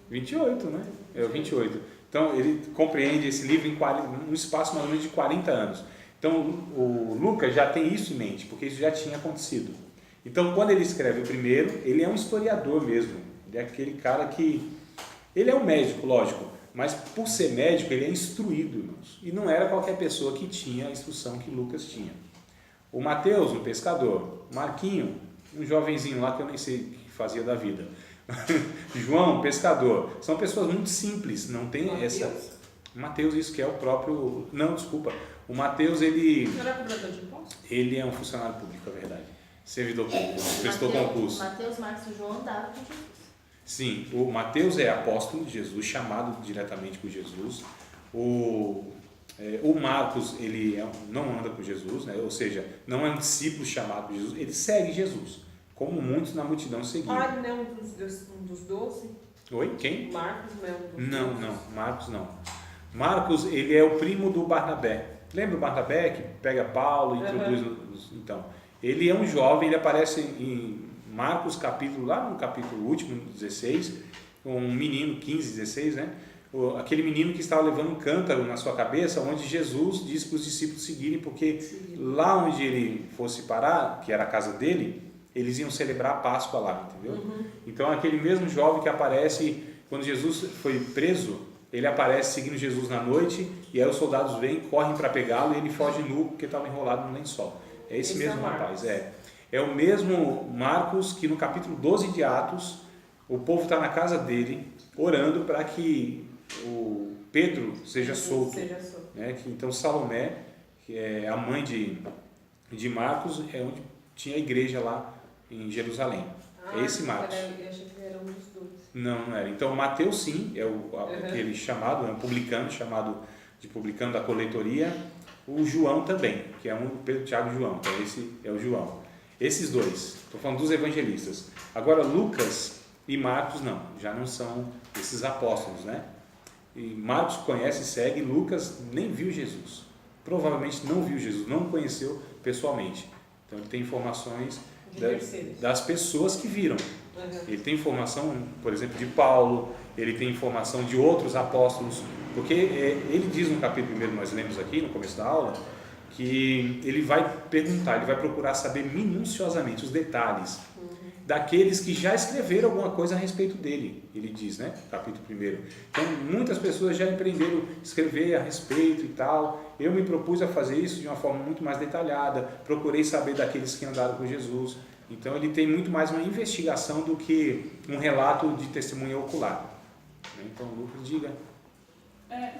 28, né? É o 28. Então, ele compreende esse livro em um espaço mais ou menos de 40 anos. Então, o Lucas já tem isso em mente, porque isso já tinha acontecido. Então, quando ele escreve o primeiro, ele é um historiador mesmo. Ele é aquele cara que... Ele é um médico, lógico, mas por ser médico, ele é instruído, irmãos. E não era qualquer pessoa que tinha a instrução que Lucas tinha. O Mateus, um pescador. Marquinho, um jovenzinho lá que eu nem sei o que fazia da vida. João, pescador. São pessoas muito simples, não tem essa... Mateus, isso que é o próprio... Não, desculpa. O Mateus, ele... Não era cobrador de impostos? Ele é um funcionário público, é verdade. Servidor público, prestou concurso. Mateus, Marcos e João andaram com Jesus. Sim, o Mateus é apóstolo de Jesus, chamado diretamente por Jesus. O Marcos, ele não anda com Jesus, né? Ou seja, não é um discípulo chamado por Jesus, ele segue Jesus, como muitos na multidão seguiam. Ah, ele não é um dos 12? Oi, quem? Marcos não é um dos 12? Não, Marcos não. Marcos, ele é o primo do Barnabé. Lembra o Barnabé que pega Paulo e introduz... Então, ele é um jovem, ele aparece em Marcos, lá no capítulo último, 16, um menino, 15, 16, né? Aquele menino que estava levando um cântaro na sua cabeça, onde Jesus disse para os discípulos seguirem, porque lá onde ele fosse parar, que era a casa dele, eles iam celebrar a Páscoa lá, entendeu? Então, aquele mesmo jovem que aparece, quando Jesus foi preso, ele aparece seguindo Jesus na noite, e aí os soldados vêm, correm para pegá-lo, e ele foge nu, porque estava enrolado no lençol. É esse mesmo rapaz, É o mesmo Marcos que no capítulo 12 de Atos, o povo está na casa dele, orando para que o Pedro seja solto. Né? Então Salomé, que é a mãe de Marcos, é onde tinha a igreja lá em Jerusalém. É esse Marcos. Eu achei que era um dos 12. Não era. Então Mateus sim, é aquele chamado, é um publicano, chamado de publicano da coletoria. O João também, que é Pedro, Tiago e João. Então esse é o João. Esses dois, estou falando dos evangelistas. Agora Lucas e Marcos já não são esses apóstolos, né? E Marcos conhece e segue, Lucas nem viu Jesus. Provavelmente não viu Jesus, não conheceu pessoalmente. Então ele tem informações das pessoas que viram. Ele tem informação, por exemplo, de Paulo, ele tem informação de outros apóstolos, porque ele diz no capítulo 1, nós lemos aqui no começo da aula, que ele vai perguntar, ele vai procurar saber minuciosamente os detalhes daqueles que já escreveram alguma coisa a respeito dele, ele diz, né? Capítulo 1. Então, muitas pessoas já aprenderam a escrever a respeito e tal. Eu me propus a fazer isso de uma forma muito mais detalhada, procurei saber daqueles que andaram com Jesus. Então, ele tem muito mais uma investigação do que um relato de testemunha ocular. Então, Lucas, diga.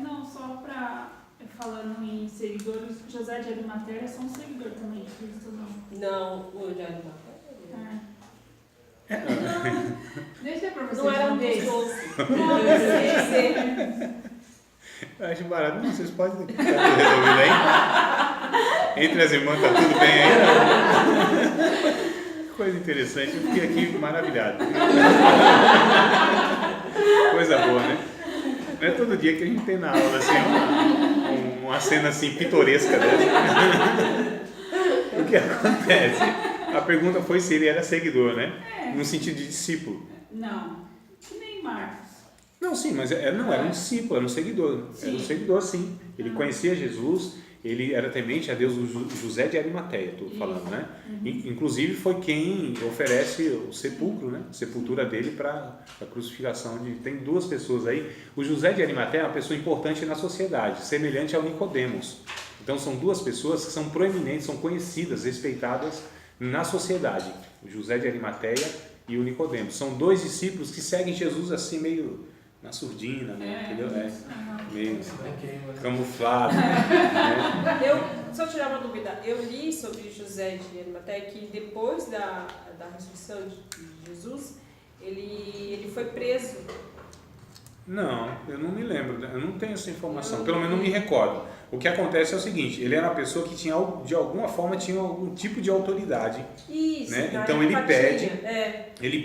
Não, só para... Falando em seguidores, José de Arimateia é só um seguidor também de Cristo, não? Não, o de Arimateia. Não, deixa para vocês. Não era um dos 12. Eu acho barato. Não, vocês podem ter resolvido aí? Entre as irmãs tá tudo bem aí? Coisa interessante, eu fiquei aqui maravilhado. Coisa boa, né? Não é todo dia que a gente tem na aula assim, uma cena assim pitoresca dessa. O que acontece? A pergunta foi se ele era seguidor, né? No sentido de discípulo. Não, que nem Marcos. Não, sim, mas não era um discípulo, era um seguidor. Sim. Era um seguidor, sim. Ele conhecia Jesus, ele era temente a Deus, o José de Arimateia, estou falando, né? Inclusive foi quem oferece o sepulcro, né? A sepultura dele para a crucificação. Tem duas pessoas aí. O José de Arimateia é uma pessoa importante na sociedade, semelhante ao Nicodemos. Então são duas pessoas que são proeminentes, são conhecidas, respeitadas na sociedade. O José de Arimateia e o Nicodemos. São dois discípulos que seguem Jesus assim meio na surdina, né? Entendeu? Meio camuflado. Só tirar uma dúvida, eu li sobre José de Arimateia que depois da ressurreição de Jesus, ele foi preso. Não, eu não me lembro, eu não tenho essa informação, pelo menos não me recordo. O que acontece é o seguinte, ele era uma pessoa que tinha, de alguma forma, tinha algum tipo de autoridade. Isso, né? Então ele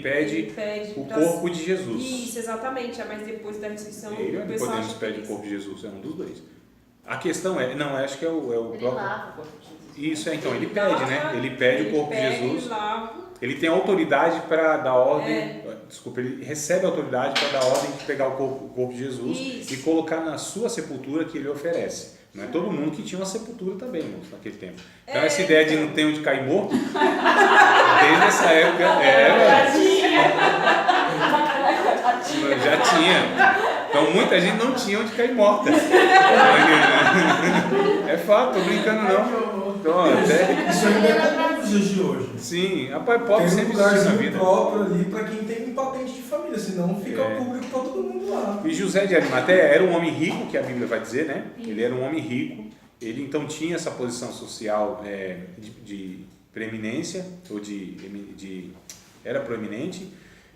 pede o corpo de Jesus. Isso, exatamente, mas depois da ressurreição... Ele ou Nicodemos pede o corpo de Jesus, é um dos dois. A questão é, não, acho que é o Ele próprio... lava o corpo de Jesus. Isso, então, ele pede, né? Ele pede o corpo de pega, Jesus. ele lava. Ele tem autoridade para dar ordem, desculpa, ele recebe autoridade para dar ordem de pegar o corpo de Jesus Isso. e colocar na sua sepultura que ele oferece. Não é todo mundo que tinha uma sepultura também, irmãos, naquele tempo. Então essa ideia de não ter onde cair morto, desde essa época, já tinha. Então muita gente não tinha onde cair morta. É fato, tô brincando não. Então, até... Isso ainda é comum nos dias de hoje. Sim, rapaz, pobre Tem um sempre existiu na lugarzinho vida. próprio ali para quem tem patente de família, senão fica público para todo mundo lá. E José de Arimateia era um homem rico, que a Bíblia vai dizer, né? Ele era um homem rico, ele então tinha essa posição social de preeminência, ou era proeminente.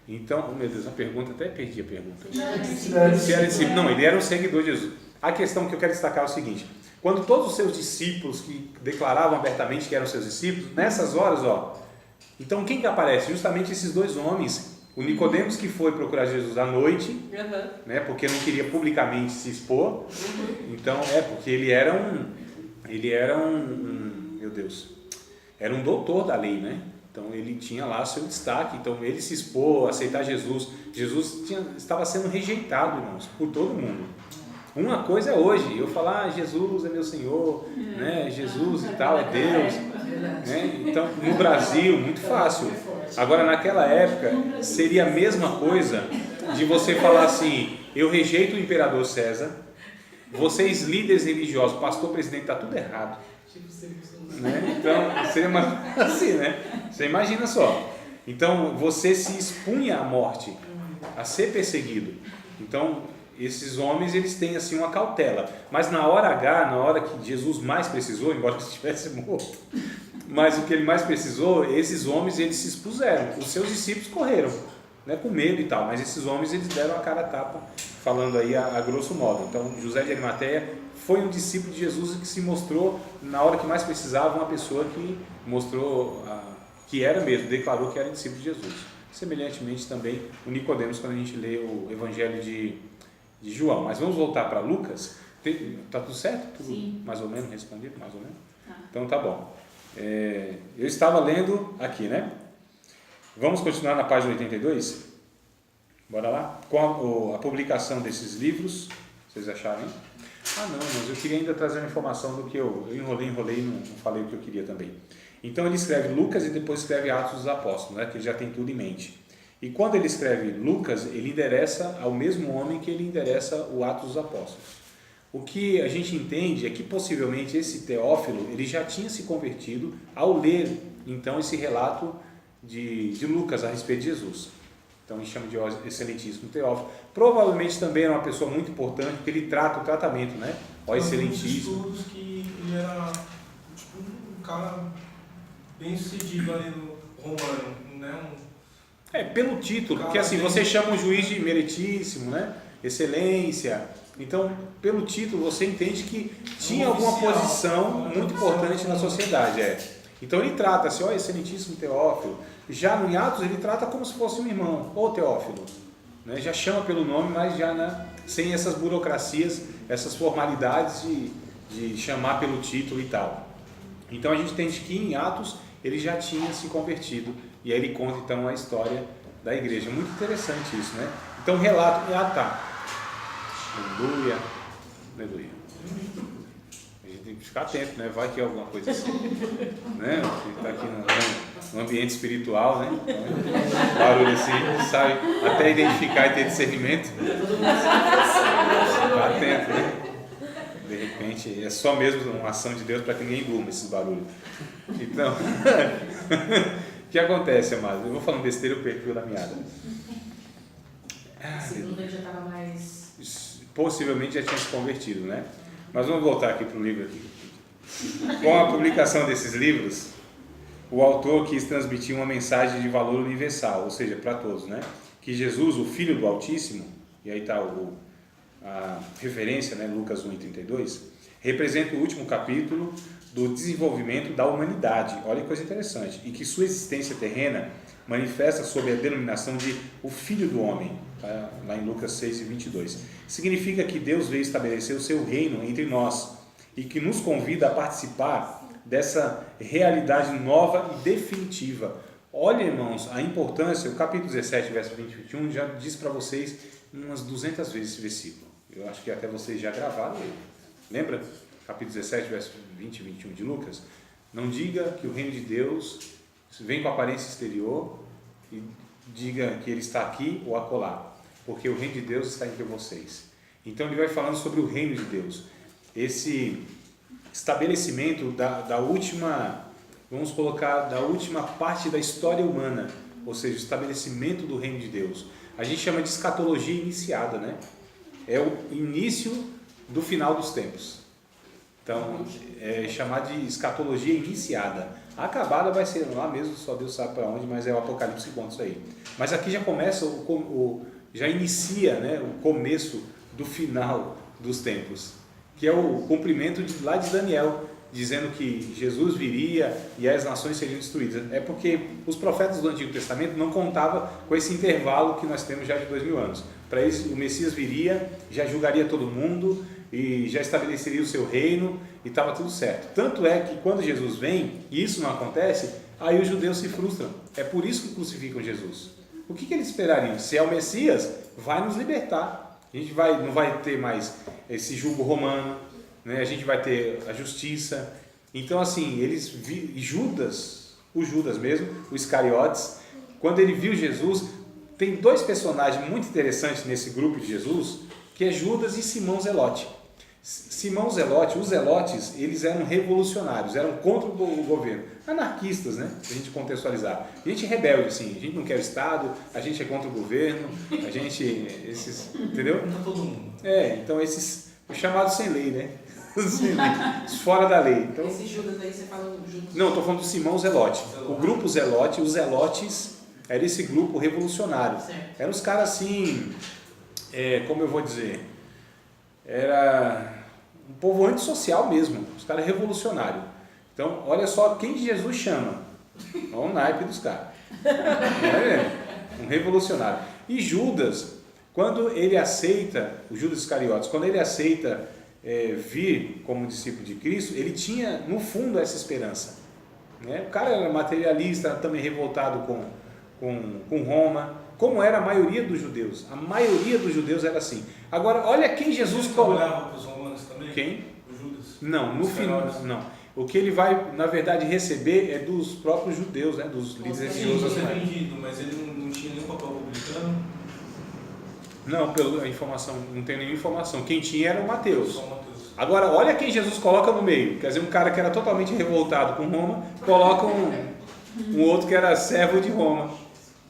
Então, oh meu Deus, a pergunta, até perdi a pergunta. Se era discípulo, não, ele era um seguidor de Jesus. A questão que eu quero destacar é o seguinte: quando todos os seus discípulos que declaravam abertamente que eram seus discípulos, nessas horas, então quem que aparece? Justamente esses dois homens. O Nicodemos, que foi procurar Jesus à noite, né, porque não queria publicamente se expor. Então, porque ele era meu Deus, era um doutor da lei, né? Então ele tinha lá seu destaque, então ele se expôs, aceitar Jesus. Jesus estava sendo rejeitado, irmãos, por todo mundo. Uma coisa é hoje, eu falar, Jesus é meu Senhor, né? Jesus e tal, é Deus. Né? Então, no Brasil, muito fácil. Agora, naquela época, seria a mesma coisa de você falar assim, eu rejeito o imperador César, vocês líderes religiosos, pastor, presidente, está tudo errado. Né? Então, seria mais assim, né? Você imagina só. Então, você se expunha à morte, a ser perseguido. Então, esses homens, eles têm assim uma cautela. Mas na hora H, na hora que Jesus mais precisou, embora ele estivesse morto, mas o que ele mais precisou, esses homens, eles se expuseram. Os seus discípulos correram, né, com medo e tal, mas esses homens, eles deram a cara a tapa, falando aí a grosso modo. Então, José de Arimateia foi um discípulo de Jesus que se mostrou, na hora que mais precisava, uma pessoa que mostrou que era mesmo, declarou que era discípulo de Jesus. Semelhantemente também o Nicodemos, quando a gente lê o Evangelho de João. Mas vamos voltar para Lucas. Tá tudo certo? Tudo Sim. mais ou menos respondido? Mais ou menos? Tá. Então tá bom. Eu estava lendo aqui, né? Vamos continuar na página 82? Bora lá? Com a publicação desses livros, vocês acharam, hein? Não, mas eu queria ainda trazer uma informação do que eu enrolei e não falei o que eu queria também. Então ele escreve Lucas e depois escreve Atos dos Apóstolos, né? Que ele já tem tudo em mente. E quando ele escreve Lucas, ele endereça ao mesmo homem que ele endereça o Atos dos Apóstolos. O que a gente entende é que possivelmente esse Teófilo, ele já tinha se convertido ao ler então esse relato de Lucas a respeito de Jesus. Então ele chama de excelentíssimo Teófilo. Provavelmente também era uma pessoa muito importante, porque ele trata o tratamento, né? Ó, excelentíssimo. Estudos que ele era tipo um cara bem sucedido ali no romano, né? Pelo título, porque assim, você chama um juiz de meritíssimo, né? Excelência. Então, pelo título, você entende que tinha alguma posição muito importante na sociedade. Então ele trata assim, ó, excelentíssimo Teófilo. Já no Atos ele trata como se fosse um irmão, ô Teófilo. Né? Já chama pelo nome, mas já sem essas burocracias, essas formalidades de chamar pelo título e tal. Então a gente entende que em Atos ele já tinha se convertido. E aí ele conta então a história da igreja. Muito interessante isso, né? Então relato, Aleluia, aleluia. A gente tem que ficar atento, né? Vai que é alguma coisa assim, né? A gente está aqui no ambiente espiritual, né? Então, barulho assim, sabe? Até identificar e ter discernimento. Ficar atento, né? De repente, é só mesmo uma ação de Deus para que ninguém durma esses barulhos. Então, o que acontece, amado? Eu vou falando besteira, eu perco da meada. Segundo ele já estava mais... Possivelmente já tinha se convertido, né? Mas vamos voltar aqui para o livro. Com a publicação desses livros, o autor quis transmitir uma mensagem de valor universal, ou seja, para todos, né? Que Jesus, o Filho do Altíssimo, e aí está a referência, né? Lucas 1:32, representa o último capítulo do desenvolvimento da humanidade. Olha que coisa interessante. E que sua existência terrena manifesta sob a denominação de o Filho do Homem, tá? Lá em Lucas 6:22. Significa que Deus veio estabelecer o seu reino entre nós, e que nos convida a participar dessa realidade nova e definitiva. Olha, irmãos, a importância, o capítulo 17, verso 20 e 21, já diz para vocês umas 200 vezes esse versículo. Eu acho que até vocês já gravaram ele. Lembra? Capítulo 17, verso 20 e 21 de Lucas. Não diga que o reino de Deus vem com aparência exterior e diga que ele está aqui ou acolá, porque o reino de Deus está entre vocês. Então ele vai falando sobre o reino de Deus. Esse estabelecimento da última, vamos colocar, da última parte da história humana, ou seja, o estabelecimento do reino de Deus. A gente chama de escatologia iniciada, né? É o início do final dos tempos. Então, é chamar de escatologia iniciada. A acabada vai ser lá mesmo, só Deus sabe para onde, mas é o Apocalipse que conta isso aí. Mas aqui já começa, já inicia, né, o começo do final dos tempos, que é o cumprimento lá de Daniel, dizendo que Jesus viria e as nações seriam destruídas. É porque os profetas do Antigo Testamento não contavam com esse intervalo que nós temos já de 2000 anos. Para eles, o Messias viria, já julgaria todo mundo e já estabeleceria o seu reino e estava tudo certo. Tanto é que quando Jesus vem e isso não acontece, aí os judeus se frustram. É por isso que crucificam Jesus. O que eles esperariam? Se é o Messias, vai nos libertar. A gente não vai ter mais esse jugo romano, né? A gente vai ter a justiça. Então, assim, o Judas mesmo, o Iscariotes, quando ele viu Jesus, tem dois personagens muito interessantes nesse grupo de Jesus, que é Judas e Simão Zelote. Simão Zelote, os Zelotes, eles eram revolucionários, eram contra o governo, anarquistas, né? Se a gente contextualizar. Gente rebelde, assim, a gente não quer o Estado, a gente é contra o governo, a gente, entendeu? Contra todo mundo. Então esses, chamados sem lei, né? Sem lei, fora da lei. Então, Esse Judas aí, você fala do Judas? não, estou falando do Simão Zelote. O grupo Zelote, os Zelotes, era esse grupo revolucionário. Certo. Eram os caras assim, como eu vou dizer, era um povo antissocial mesmo, os caras revolucionários. Então, olha só quem Jesus chama. Olha o naipe dos caras. Um revolucionário. E Judas, quando ele aceita, o Judas Iscariotes, quando ele aceita vir como discípulo de Cristo, ele tinha no fundo essa esperança, né? O cara era materialista, também revoltado com Roma, como era a maioria dos judeus. A maioria dos judeus era assim. Agora, olha quem Jesus trabalhava para os romanos também? Quem? O Judas. Não, no final, não. O que ele vai, na verdade, receber é dos próprios judeus, né? Dos líderes religiosos. Ele foi vendido, mas ele não tinha nenhum papel publicano. Não, pela informação, não tem nenhuma informação. Quem tinha era o Mateus. Só o Mateus. Agora, olha quem Jesus coloca no meio. Quer dizer, um cara que era totalmente revoltado com Roma, coloca um outro que era servo de Roma.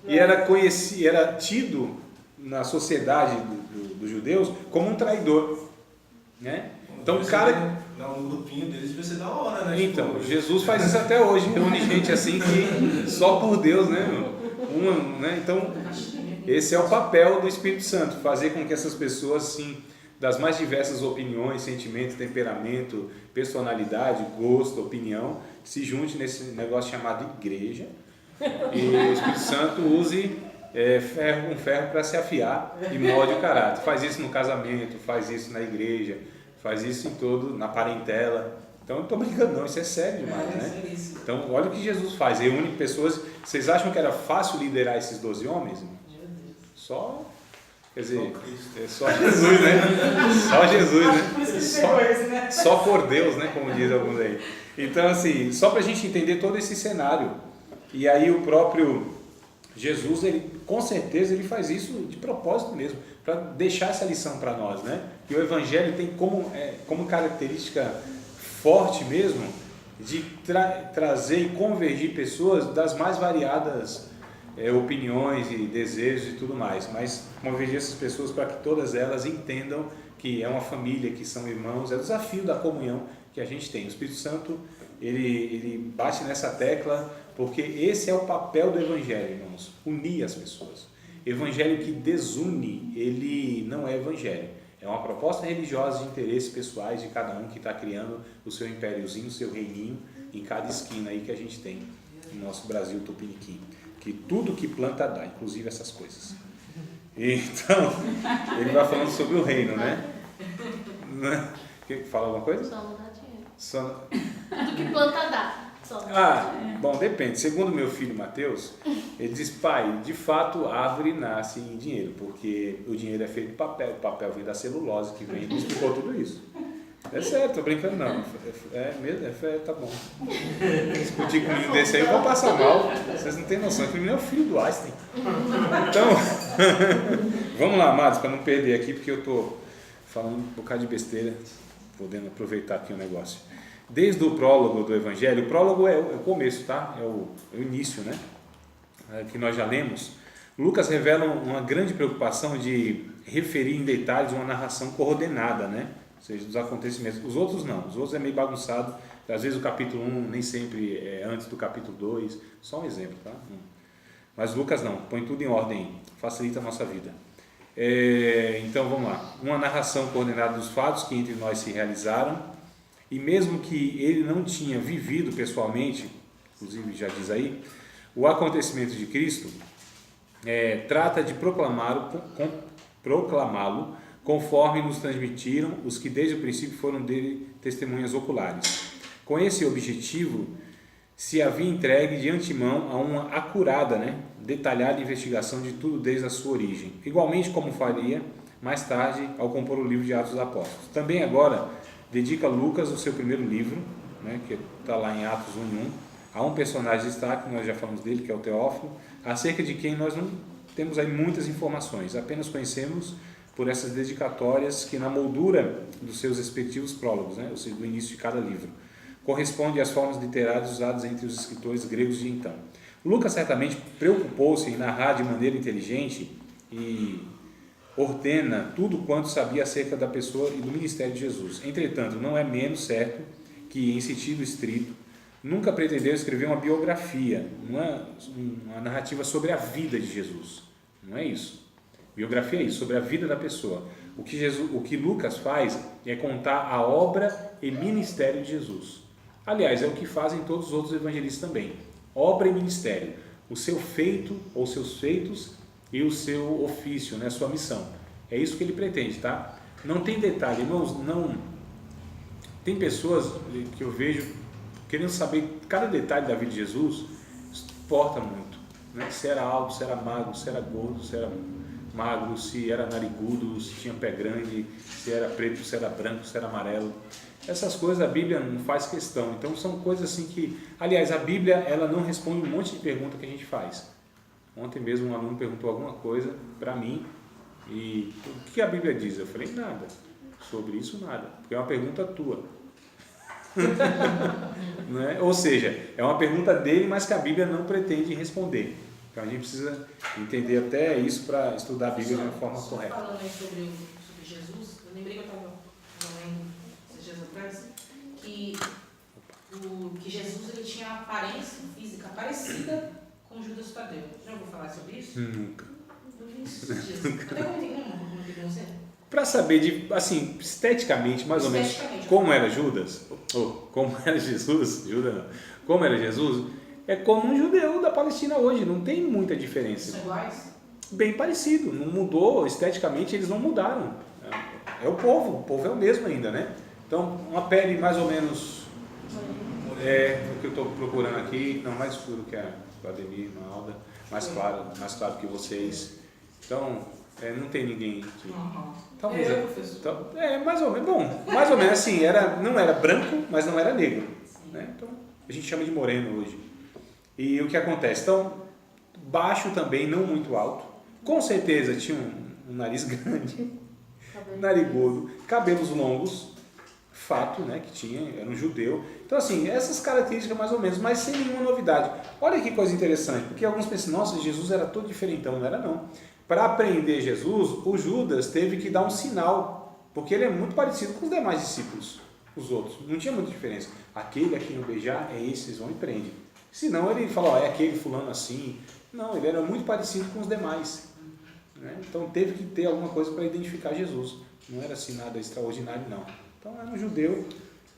E era tido na sociedade dos judeus como um traidor, né? Então o cara... No grupinho deles devia ser da hora, né? Então, Jesus faz isso até hoje, reúne gente assim que só por Deus, né? Né? Então, esse é o papel do Espírito Santo, fazer com que essas pessoas, assim, das mais diversas opiniões, sentimentos, temperamento, personalidade, gosto, opinião, se junte nesse negócio chamado igreja, e o Espírito Santo use ferro com ferro para se afiar e molde o caráter. Faz isso no casamento, faz isso na igreja, faz isso na parentela. Então, não estou brincando não, isso é sério demais, né? Então, olha o que Jesus faz, reúne pessoas. Vocês acham que era fácil liderar esses 12 homens? Só, quer dizer, é só Jesus, né? Só Jesus, né? Só por Deus, né? Como diz alguns aí. Então, assim, só para a gente entender todo esse cenário. E aí o próprio Jesus, com certeza, ele faz isso de propósito mesmo, para deixar essa lição para nós, né? Que o Evangelho tem como característica forte mesmo de trazer e convergir pessoas das mais variadas opiniões e desejos e tudo mais, mas convergir essas pessoas para que todas elas entendam que é uma família, que são irmãos. É o desafio da comunhão que a gente tem. O Espírito Santo, ele bate nessa tecla, porque esse é o papel do Evangelho, irmãos, unir as pessoas. Evangelho que desune, ele não é evangelho, é uma proposta religiosa de interesses pessoais de cada um que está criando o seu impériozinho, o seu reininho em cada esquina aí que a gente tem no nosso Brasil tupiniquim, que tudo que planta dá, inclusive essas coisas. Então, ele vai falando sobre o reino, né? Quer falar alguma coisa? Só vontade. Só... Tudo que planta dá. Só. Bom, depende. Segundo meu filho Mateus, ele diz, pai, de fato, árvore nasce em dinheiro, porque o dinheiro é feito de papel, o papel vem da celulose que vem, ele explicou tudo isso. É certo, tô brincando não. Tá bom. Discutir com um menino desse aí, eu vou passar mal. Vocês não têm noção, que o menino é o filho do Einstein. Então, vamos lá, amados, para não perder aqui, porque eu tô falando um bocado de besteira, podendo aproveitar aqui o negócio. Desde o prólogo do Evangelho, o prólogo é o começo, tá? É o início, né? Que nós já lemos. Lucas revela uma grande preocupação de referir em detalhes uma narração coordenada, né? Ou seja, dos acontecimentos. Os outros não, os outros é meio bagunçado. Às vezes o capítulo 1 nem sempre é antes do capítulo 2. Só um exemplo, tá? Mas Lucas não, põe tudo em ordem, facilita a nossa vida. Então vamos lá. Uma narração coordenada dos fatos que entre nós se realizaram. E mesmo que ele não tinha vivido pessoalmente, inclusive já diz aí, o acontecimento de Cristo trata de proclamá-lo conforme nos transmitiram os que desde o princípio foram dele testemunhas oculares. Com esse objetivo, se havia entregue de antemão a uma acurada, detalhada investigação de tudo desde a sua origem, igualmente como faria mais tarde ao compor o livro de Atos dos Apóstolos. Também agora dedica Lucas o seu primeiro livro, que está lá em Atos 1:1, a um personagem de destaque, nós já falamos dele, que é o Teófilo, acerca de quem nós não temos aí muitas informações, apenas conhecemos por essas dedicatórias que na moldura dos seus respectivos prólogos, ou seja, do início de cada livro, corresponde às formas literárias usadas entre os escritores gregos de então. Lucas certamente preocupou-se em narrar de maneira inteligente e ordena tudo quanto sabia acerca da pessoa e do ministério de Jesus. Entretanto, não é menos certo que, em sentido estrito, nunca pretendeu escrever uma biografia, uma narrativa sobre a vida de Jesus. Não é isso. Biografia é isso, sobre a vida da pessoa. O que Lucas faz é contar a obra e ministério de Jesus. Aliás, é o que fazem todos os outros evangelistas também. Obra e ministério. O seu feito ou seus feitos e o seu ofício, a sua missão. É isso que ele pretende, tá? Não tem detalhe, irmãos, não... Tem pessoas que eu vejo querendo saber cada detalhe da vida de Jesus, importa muito, Se era alto, se era magro, se era gordo, se era magro, se era narigudo, se tinha pé grande, se era preto, se era branco, se era amarelo. Essas coisas a Bíblia não faz questão. Então são coisas assim que... Aliás, a Bíblia ela não responde um monte de perguntas que a gente faz. Ontem mesmo um aluno perguntou alguma coisa para mim e o que a Bíblia diz? Eu falei, nada. Sobre isso, nada. Porque é uma pergunta tua. Ou seja, é uma pergunta dele, mas que a Bíblia não pretende responder. Então a gente precisa entender até isso para estudar a Bíblia de uma forma correta. Falando aí sobre Jesus, eu lembrei que eu estava lendo esses dias atrás que Jesus ele tinha a aparência física parecida com Judas Tadeu. Já ouviu falar sobre isso? Nunca. Eu vi isso esses dias. Até comentei com você. Para saber, assim, esteticamente, mais ou menos, como era Judas, ou como era Jesus, Judas não, como era Jesus, é como um judeu da Palestina hoje, não tem muita diferença. São iguais? Bem parecido, não mudou, esteticamente eles não mudaram. É o povo é o mesmo ainda, Então, uma pele mais ou menos, o que eu estou procurando aqui, não, mais escuro que a Ademir, a Alda, mais claro que vocês. Então, não tem ninguém aqui. Talvez, mais ou menos, mais ou menos assim, não era branco, mas não era negro. Então, a gente chama de moreno hoje. E o que acontece? Então, baixo também, não muito alto. Com certeza tinha um nariz grande, narigudo, cabelos longos, fato, que tinha, era um judeu. Então, assim, essas características mais ou menos, mas sem nenhuma novidade. Olha que coisa interessante, porque alguns pensam, nossa, Jesus era todo diferentão, não era não. Para aprender Jesus, o Judas teve que dar um sinal, porque ele é muito parecido com os demais discípulos, os outros. Não tinha muita diferença. Aquele a quem eu beijar é esse, vocês vão e prende. Senão ele fala, é aquele fulano assim. Não, ele era muito parecido com os demais. Então teve que ter alguma coisa para identificar Jesus. Não era assim nada extraordinário, não. Então era um judeu,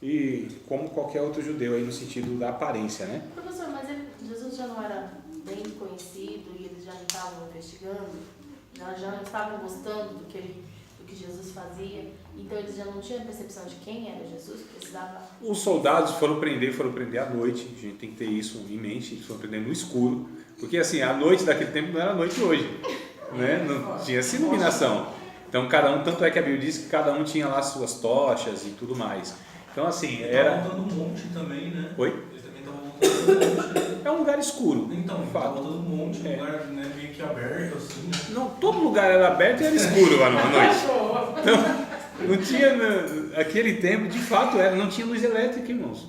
e como qualquer outro judeu, aí no sentido da aparência, Professor, mas Jesus já não era bem conhecido e eles já estavam investigando? Já não estavam gostando do que que Jesus fazia, então eles já não tinham percepção de quem era Jesus, precisava... Os soldados foram prender à noite, a gente tem que ter isso em mente, eles foram prender no escuro, porque assim, a noite daquele tempo não era a noite hoje, né? Não tinha essa iluminação. Então cada um, tanto é que a Bíblia diz que cada um tinha lá suas tochas e tudo mais. Então assim, era... Estavam montando um monte também, né? Oi? Eles também estavam montando um monte, né? É um lugar escuro. Então, estavam montando um monte, um É. lugar, né, meio que aberto, assim. Não, todo lugar era aberto e era escuro lá à noite. Então, não tinha, aquele tempo, de fato era, não tinha luz elétrica, irmãos.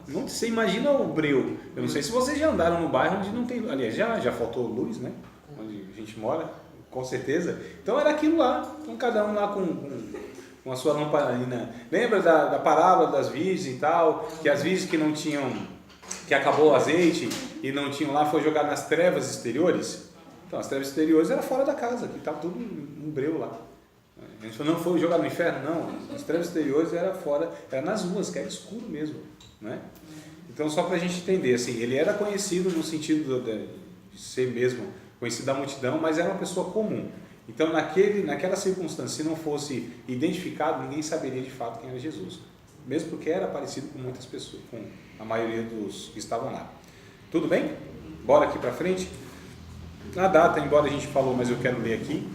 Não, você imagina o breu. Eu não sei se vocês já andaram no bairro onde não tem, aliás, já faltou luz, né? Onde a gente mora, com certeza. Então era aquilo lá, então cada um lá com a sua lamparina. Lembra da parábola das virgens e tal, que as virgens que não tinham, que acabou o azeite e não tinham lá, foi jogado nas trevas exteriores? Então as trevas exteriores era fora da casa, que estava tudo um breu lá. A gente falou, não foi jogado no inferno? Não, as trevas exteriores era fora, era nas ruas, que era escuro mesmo, né? Então só para a gente entender, assim, ele era conhecido no sentido de ser mesmo conhecido da multidão, mas era uma pessoa comum. Então naquela circunstância, se não fosse identificado, ninguém saberia de fato quem era Jesus, mesmo porque era parecido com muitas pessoas, com a maioria dos que estavam lá. Tudo bem? Bora aqui para frente. A data, embora a gente falou, mas eu quero ler aqui,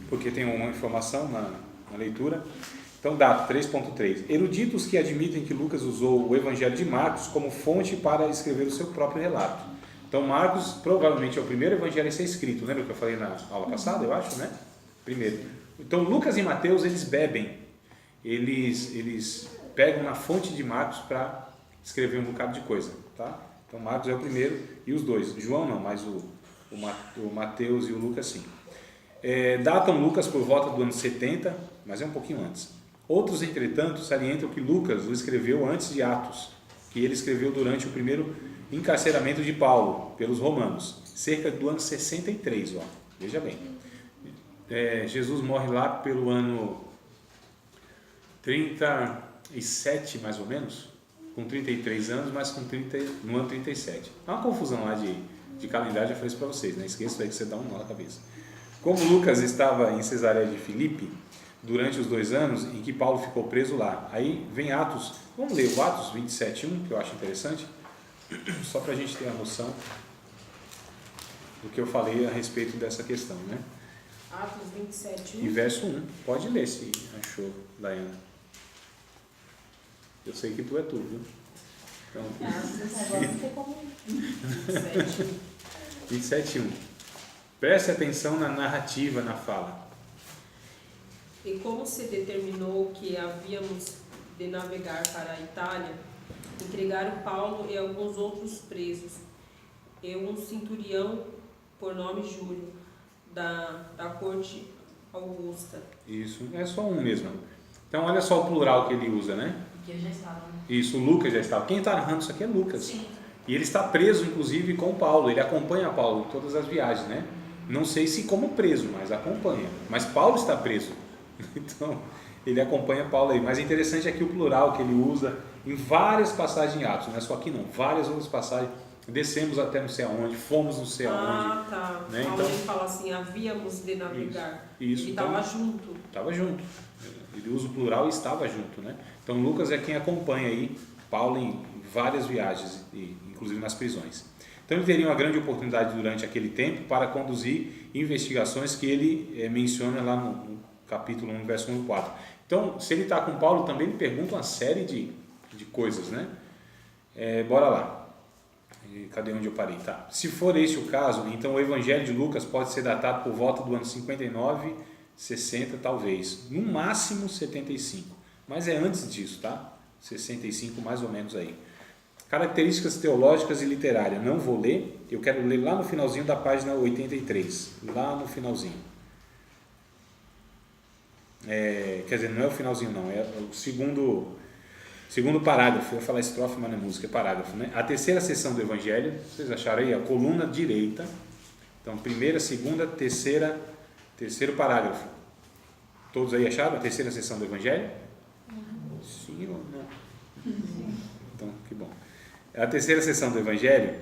porque tem uma informação na leitura. Então, data 3.3. Eruditos que admitem que Lucas usou o Evangelho de Marcos como fonte para escrever o seu próprio relato. Então, Marcos provavelmente é o primeiro evangelho a ser escrito. Lembra que eu falei na aula passada, eu acho, né? Primeiro. Então, Lucas e Mateus, eles bebem. Eles pegam na fonte de Marcos para escrever um bocado de coisa, tá? Então, Marcos é o primeiro e os dois. João não, mas o Mateus e o Lucas sim. Datam Lucas por volta do ano 70, mas é um pouquinho antes. Outros, entretanto, salientam que Lucas o escreveu antes de Atos, que ele escreveu durante o primeiro encarceramento de Paulo pelos romanos, cerca do ano 63, ó. Veja bem. Jesus morre lá pelo ano 37, mais ou menos, com 33 anos, mas no ano 37. Há uma confusão lá de calendário, já falei isso para vocês, né? Esqueça aí que você dá um nó na cabeça. Como Lucas estava em Cesareia de Filipe durante os 2 anos em que Paulo ficou preso lá, aí vem Atos, vamos ler o Atos 27:1, que eu acho interessante, só para a gente ter a noção do que eu falei a respeito dessa questão, né? Atos 27, E verso 1, pode ler se achou, Daiane. Eu sei que tu é tu, viu? Então, Agora não tem como... 27:1. Preste atenção na narrativa, na fala. E como se determinou que havíamos de navegar para a Itália, entregaram Paulo e alguns outros presos, e um centurião, por nome Júlio, da corte Augusta. Isso, é só um mesmo. Então, olha só o plural que ele usa, né? Porque eu já estava, né? Isso, Lucas já estava. Quem está narrando isso aqui é Lucas. Sim. E ele está preso, inclusive, com Paulo. Ele acompanha Paulo em todas as viagens, né? Não sei se como preso, mas acompanha. Mas Paulo está preso. Então, ele acompanha Paulo aí. Mas é interessante aqui o plural que ele usa em várias passagens em Atos. Não é só aqui não. Várias outras passagens. Descemos até não sei aonde, fomos não sei aonde. Tá. Né? Paulo Então, ele fala assim, havíamos de navegar. isso, Ele então, estava junto. estava junto. Ele usa o plural e estava junto, né? Então Lucas é quem acompanha aí Paulo em várias viagens, inclusive nas prisões. Então ele teria uma grande oportunidade durante aquele tempo para conduzir investigações que ele menciona lá no capítulo 1, verso 1 e 4. Então, se ele está com Paulo, também ele pergunta uma série de coisas, né? Bora lá. Cadê onde eu parei? Tá. Se for esse o caso, então o Evangelho de Lucas pode ser datado por volta do ano 59, 60 talvez, no máximo 75, mas é antes disso, tá? 65 mais ou menos aí. Características teológicas e literárias, não vou ler, eu quero ler lá no finalzinho da página 83, lá no finalzinho. Quer dizer, não é o finalzinho não, é o segundo parágrafo. Eu ia falar estrofe, mas não é música, é parágrafo, né? A terceira seção do Evangelho, vocês acharam aí? A coluna direita. Então, primeira, segunda, terceiro parágrafo. Todos aí acharam a terceira seção do Evangelho? Sim ou não? Então, que bom. A terceira seção do Evangelho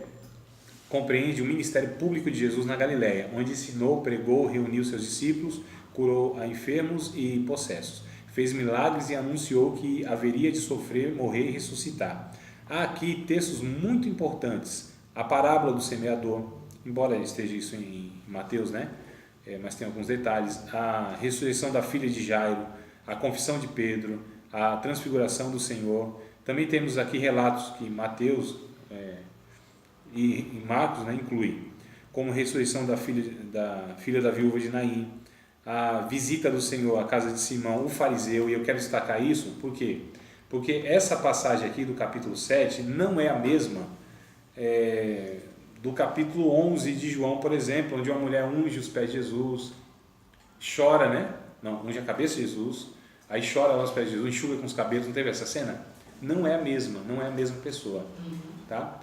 compreende o ministério público de Jesus na Galileia, onde ensinou, pregou, reuniu seus discípulos, curou a enfermos e possessos, fez milagres e anunciou que haveria de sofrer, morrer e ressuscitar. Há aqui textos muito importantes. A parábola do semeador, embora esteja isso em Mateus, né? Mas tem alguns detalhes. A ressurreição da filha de Jairo, a confissão de Pedro, a transfiguração do Senhor. Também temos aqui relatos que Mateus e Marcos, né, incluem, como a ressurreição da filha da viúva de Naim, a visita do Senhor à casa de Simão, o fariseu, e eu quero destacar isso, por quê? Porque essa passagem aqui do capítulo 7 não é a mesma do capítulo 11 de João, por exemplo, onde uma mulher unge os pés de Jesus, chora, né? Não, unge a cabeça de Jesus, aí chora lá aos pés de Jesus, enxuga com os cabelos, não teve essa cena? Não é a mesma, não é a mesma pessoa, tá?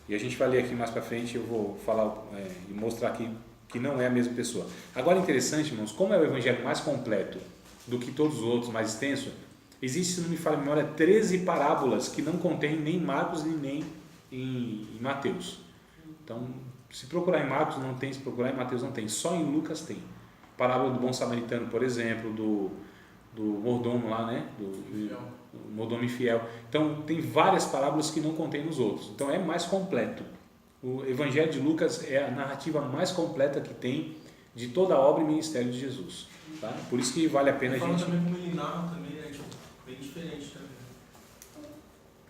E a gente vai ler aqui mais para frente, eu vou falar e mostrar aqui que não é a mesma pessoa. Agora, interessante, irmãos, como é o evangelho mais completo do que todos os outros, mais extenso, existe, se não me falha a memória, 13 parábolas que não contém nem Marcos nem em Mateus. Então, se procurar em Marcos não tem, se procurar em Mateus não tem, só em Lucas tem. Parábola do bom samaritano, por exemplo, do mordomo lá, né? Do mordomo infiel. Então, tem várias parábolas que não contém nos outros. Então, é mais completo. O Evangelho de Lucas é a narrativa mais completa que tem de toda a obra e ministério de Jesus. Tá? Por isso que vale a pena a gente... Falando também como ele narra também, né? Tipo, bem diferente também.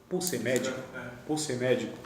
Por ser médico,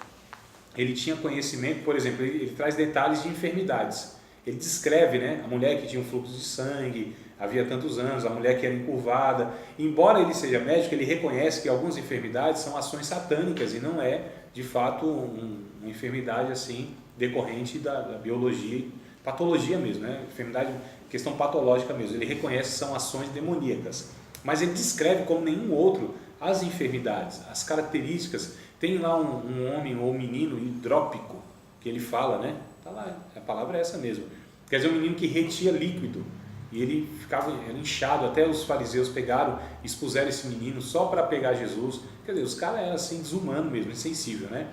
ele tinha conhecimento, por exemplo, ele traz detalhes de enfermidades. Ele descreve, né, a mulher que tinha um fluxo de sangue, havia tantos anos, a mulher que era encurvada. Embora ele seja médico, ele reconhece que algumas enfermidades são ações satânicas e não é, de fato, uma enfermidade assim decorrente da biologia, patologia mesmo, né? Enfermidade, questão patológica mesmo. Ele reconhece que são ações demoníacas, mas ele descreve como nenhum outro as enfermidades, as características. Tem lá um homem ou um menino hidrópico, que ele fala, né? Tá lá, a palavra é essa mesmo. Quer dizer, um menino que retia líquido, e ele era inchado, até os fariseus pegaram, expuseram esse menino só para pegar Jesus. Quer dizer, os caras eram assim, desumanos mesmo, insensível, né?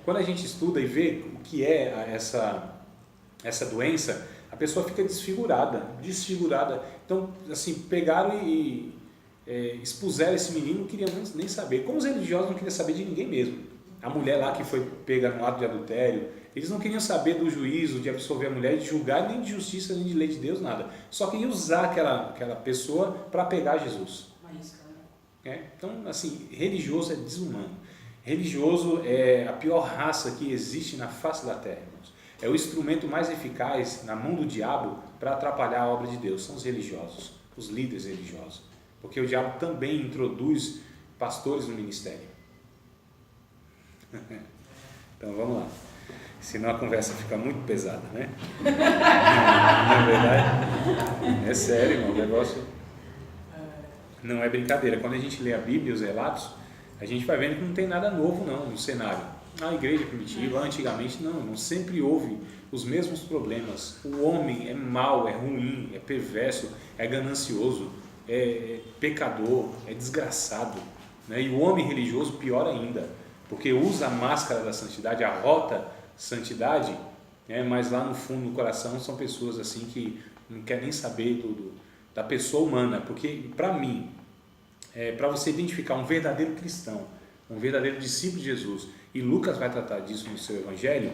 Quando a gente estuda e vê o que é essa doença, a pessoa fica desfigurada. Então, assim, pegaram e expuseram esse menino, não queriam nem saber. Como os religiosos não queriam saber de ninguém mesmo. A mulher lá que foi pega no ato de adultério, eles não queriam saber do juízo, de absolver a mulher, de julgar, nem de justiça, nem de lei de Deus, nada. Só queriam usar aquela pessoa para pegar Jesus. Então, assim, religioso é desumano. Religioso é a pior raça que existe na face da terra, irmãos. É o instrumento mais eficaz na mão do diabo para atrapalhar a obra de Deus. São os religiosos, os líderes religiosos. Porque o diabo também introduz pastores no ministério. Então vamos lá. Senão a conversa fica muito pesada, né? Não é verdade? É sério, irmão. O negócio não é brincadeira. Quando a gente lê a Bíblia e os relatos, a gente vai vendo que não tem nada novo não no cenário. A igreja primitiva, antigamente, não sempre houve os mesmos problemas. O homem é mau, é ruim, é perverso, é ganancioso, é pecador, é desgraçado, né? E o homem religioso pior ainda, porque usa a máscara da santidade, arrota santidade, né? Mas lá no fundo, no coração, são pessoas assim que não querem nem saber da pessoa humana, porque para mim, para você identificar um verdadeiro cristão, um verdadeiro discípulo de Jesus, e Lucas vai tratar disso no seu evangelho,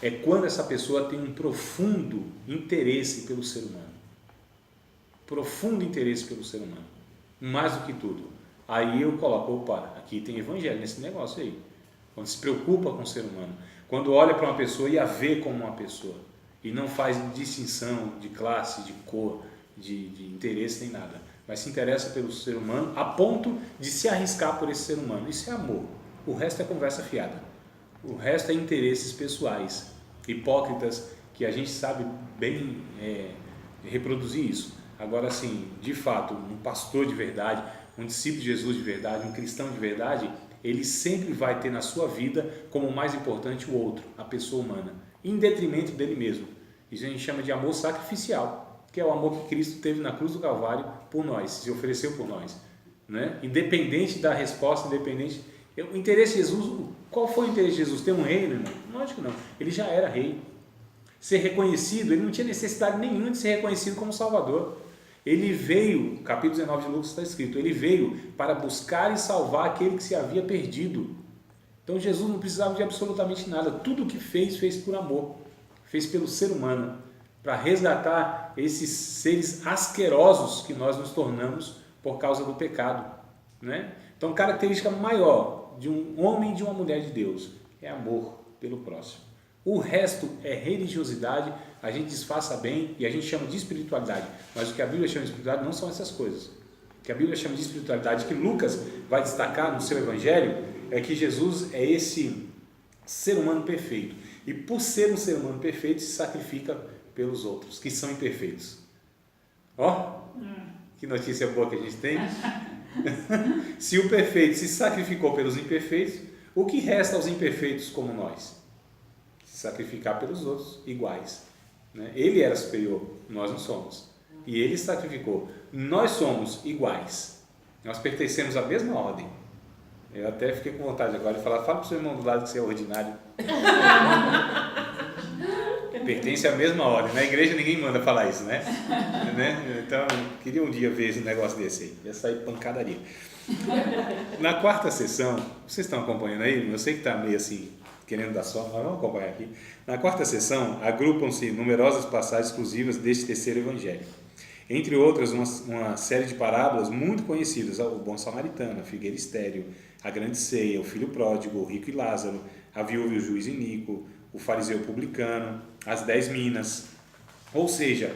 é quando essa pessoa tem um profundo interesse pelo ser humano. Profundo interesse pelo ser humano. Mais do que tudo. Aí eu coloco, opa, aqui tem evangelho nesse negócio aí. Quando se preocupa com o ser humano. Quando olha para uma pessoa e a vê como uma pessoa. E não faz distinção de classe, de cor, de interesse nem nada. Mas se interessa pelo ser humano a ponto de se arriscar por esse ser humano. Isso é amor. O resto é conversa fiada. O resto é interesses pessoais, hipócritas, que a gente sabe bem reproduzir isso. Agora, assim, de fato, um pastor de verdade, um discípulo de Jesus de verdade, um cristão de verdade, ele sempre vai ter na sua vida como mais importante o outro, a pessoa humana, em detrimento dele mesmo. Isso a gente chama de amor sacrificial, que é o amor que Cristo teve na cruz do Calvário por nós, se ofereceu por nós, né? Independente da resposta, independente... O interesse de Jesus, qual foi o interesse de Jesus? Ter um reino, irmão? Lógico que não, ele já era rei. Ser reconhecido, ele não tinha necessidade nenhuma de ser reconhecido como Salvador. Ele veio, capítulo 19 de Lucas está escrito, ele veio para buscar e salvar aquele que se havia perdido. Então Jesus não precisava de absolutamente nada, tudo o que fez, fez por amor, fez pelo ser humano, para resgatar esses seres asquerosos que nós nos tornamos por causa do pecado, né? Então, característica maior de um homem e de uma mulher de Deus é amor pelo próximo. O resto é religiosidade, a gente disfarça bem e a gente chama de espiritualidade, mas o que a Bíblia chama de espiritualidade não são essas coisas. O que a Bíblia chama de espiritualidade, que Lucas vai destacar no seu evangelho, é que Jesus é esse ser humano perfeito, e por ser um ser humano perfeito, se sacrifica pelos outros, que são imperfeitos. Ó, que notícia boa que a gente tem. Se o perfeito se sacrificou pelos imperfeitos, o que resta aos imperfeitos como nós? Se sacrificar pelos outros iguais, né? Ele era superior, nós não somos, e ele sacrificou. Nós somos iguais, nós pertencemos à mesma ordem. Eu até fiquei com vontade agora de falar, fala para o seu irmão do lado que você é ordinário. Pertence à mesma ordem. Na igreja ninguém manda falar isso, né? Então, queria um dia ver esse negócio desse aí. Ia sair pancadaria. Na quarta sessão, vocês estão acompanhando aí? Eu sei que está meio assim, querendo dar só, mas vamos acompanhar aqui. Na quarta sessão, agrupam-se numerosas passagens exclusivas deste terceiro evangelho. Entre outras, uma série de parábolas muito conhecidas, o bom samaritano, a figueira estéril, a grande ceia, o filho pródigo, o rico e Lázaro, a viúva e o juiz iníquo, o fariseu publicano, as 10 minas. Ou seja,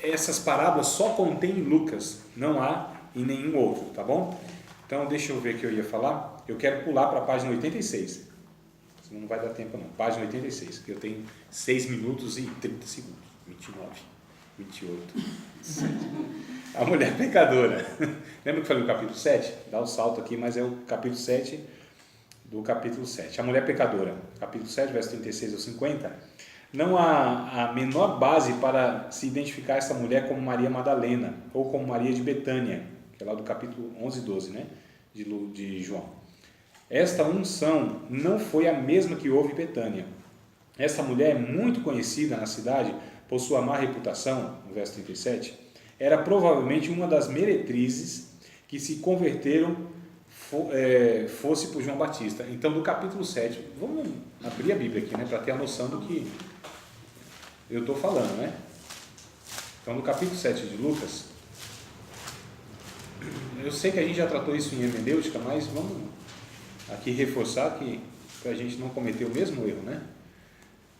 essas parábolas só contém em Lucas, não há em nenhum outro, tá bom? Então, deixa eu ver o que eu ia falar. Eu quero pular para a página 86. Não vai dar tempo não. Página 86, que eu tenho 6 minutos e 30 segundos. 29, 28, 7. A mulher pecadora. Lembra que eu falei o capítulo 7? Dá um salto aqui, mas é o capítulo 7 do capítulo 7. A mulher pecadora, capítulo 7, verso 36 ao 50. Não há a menor base para se identificar essa mulher como Maria Madalena ou como Maria de Betânia, que é lá do capítulo 11 e 12, né? de João. Esta unção não foi a mesma que houve em Betânia. Essa mulher é muito conhecida na cidade por sua má reputação, no verso 37, era provavelmente uma das meretrizes que se converteram fosse por João Batista. Então, do capítulo 7, vamos abrir a Bíblia aqui, né, para ter a noção do que eu estou falando, né? Então, no capítulo 7 de Lucas, eu sei que a gente já tratou isso em hermenêutica, mas vamos aqui reforçar que para a gente não cometer o mesmo erro, né?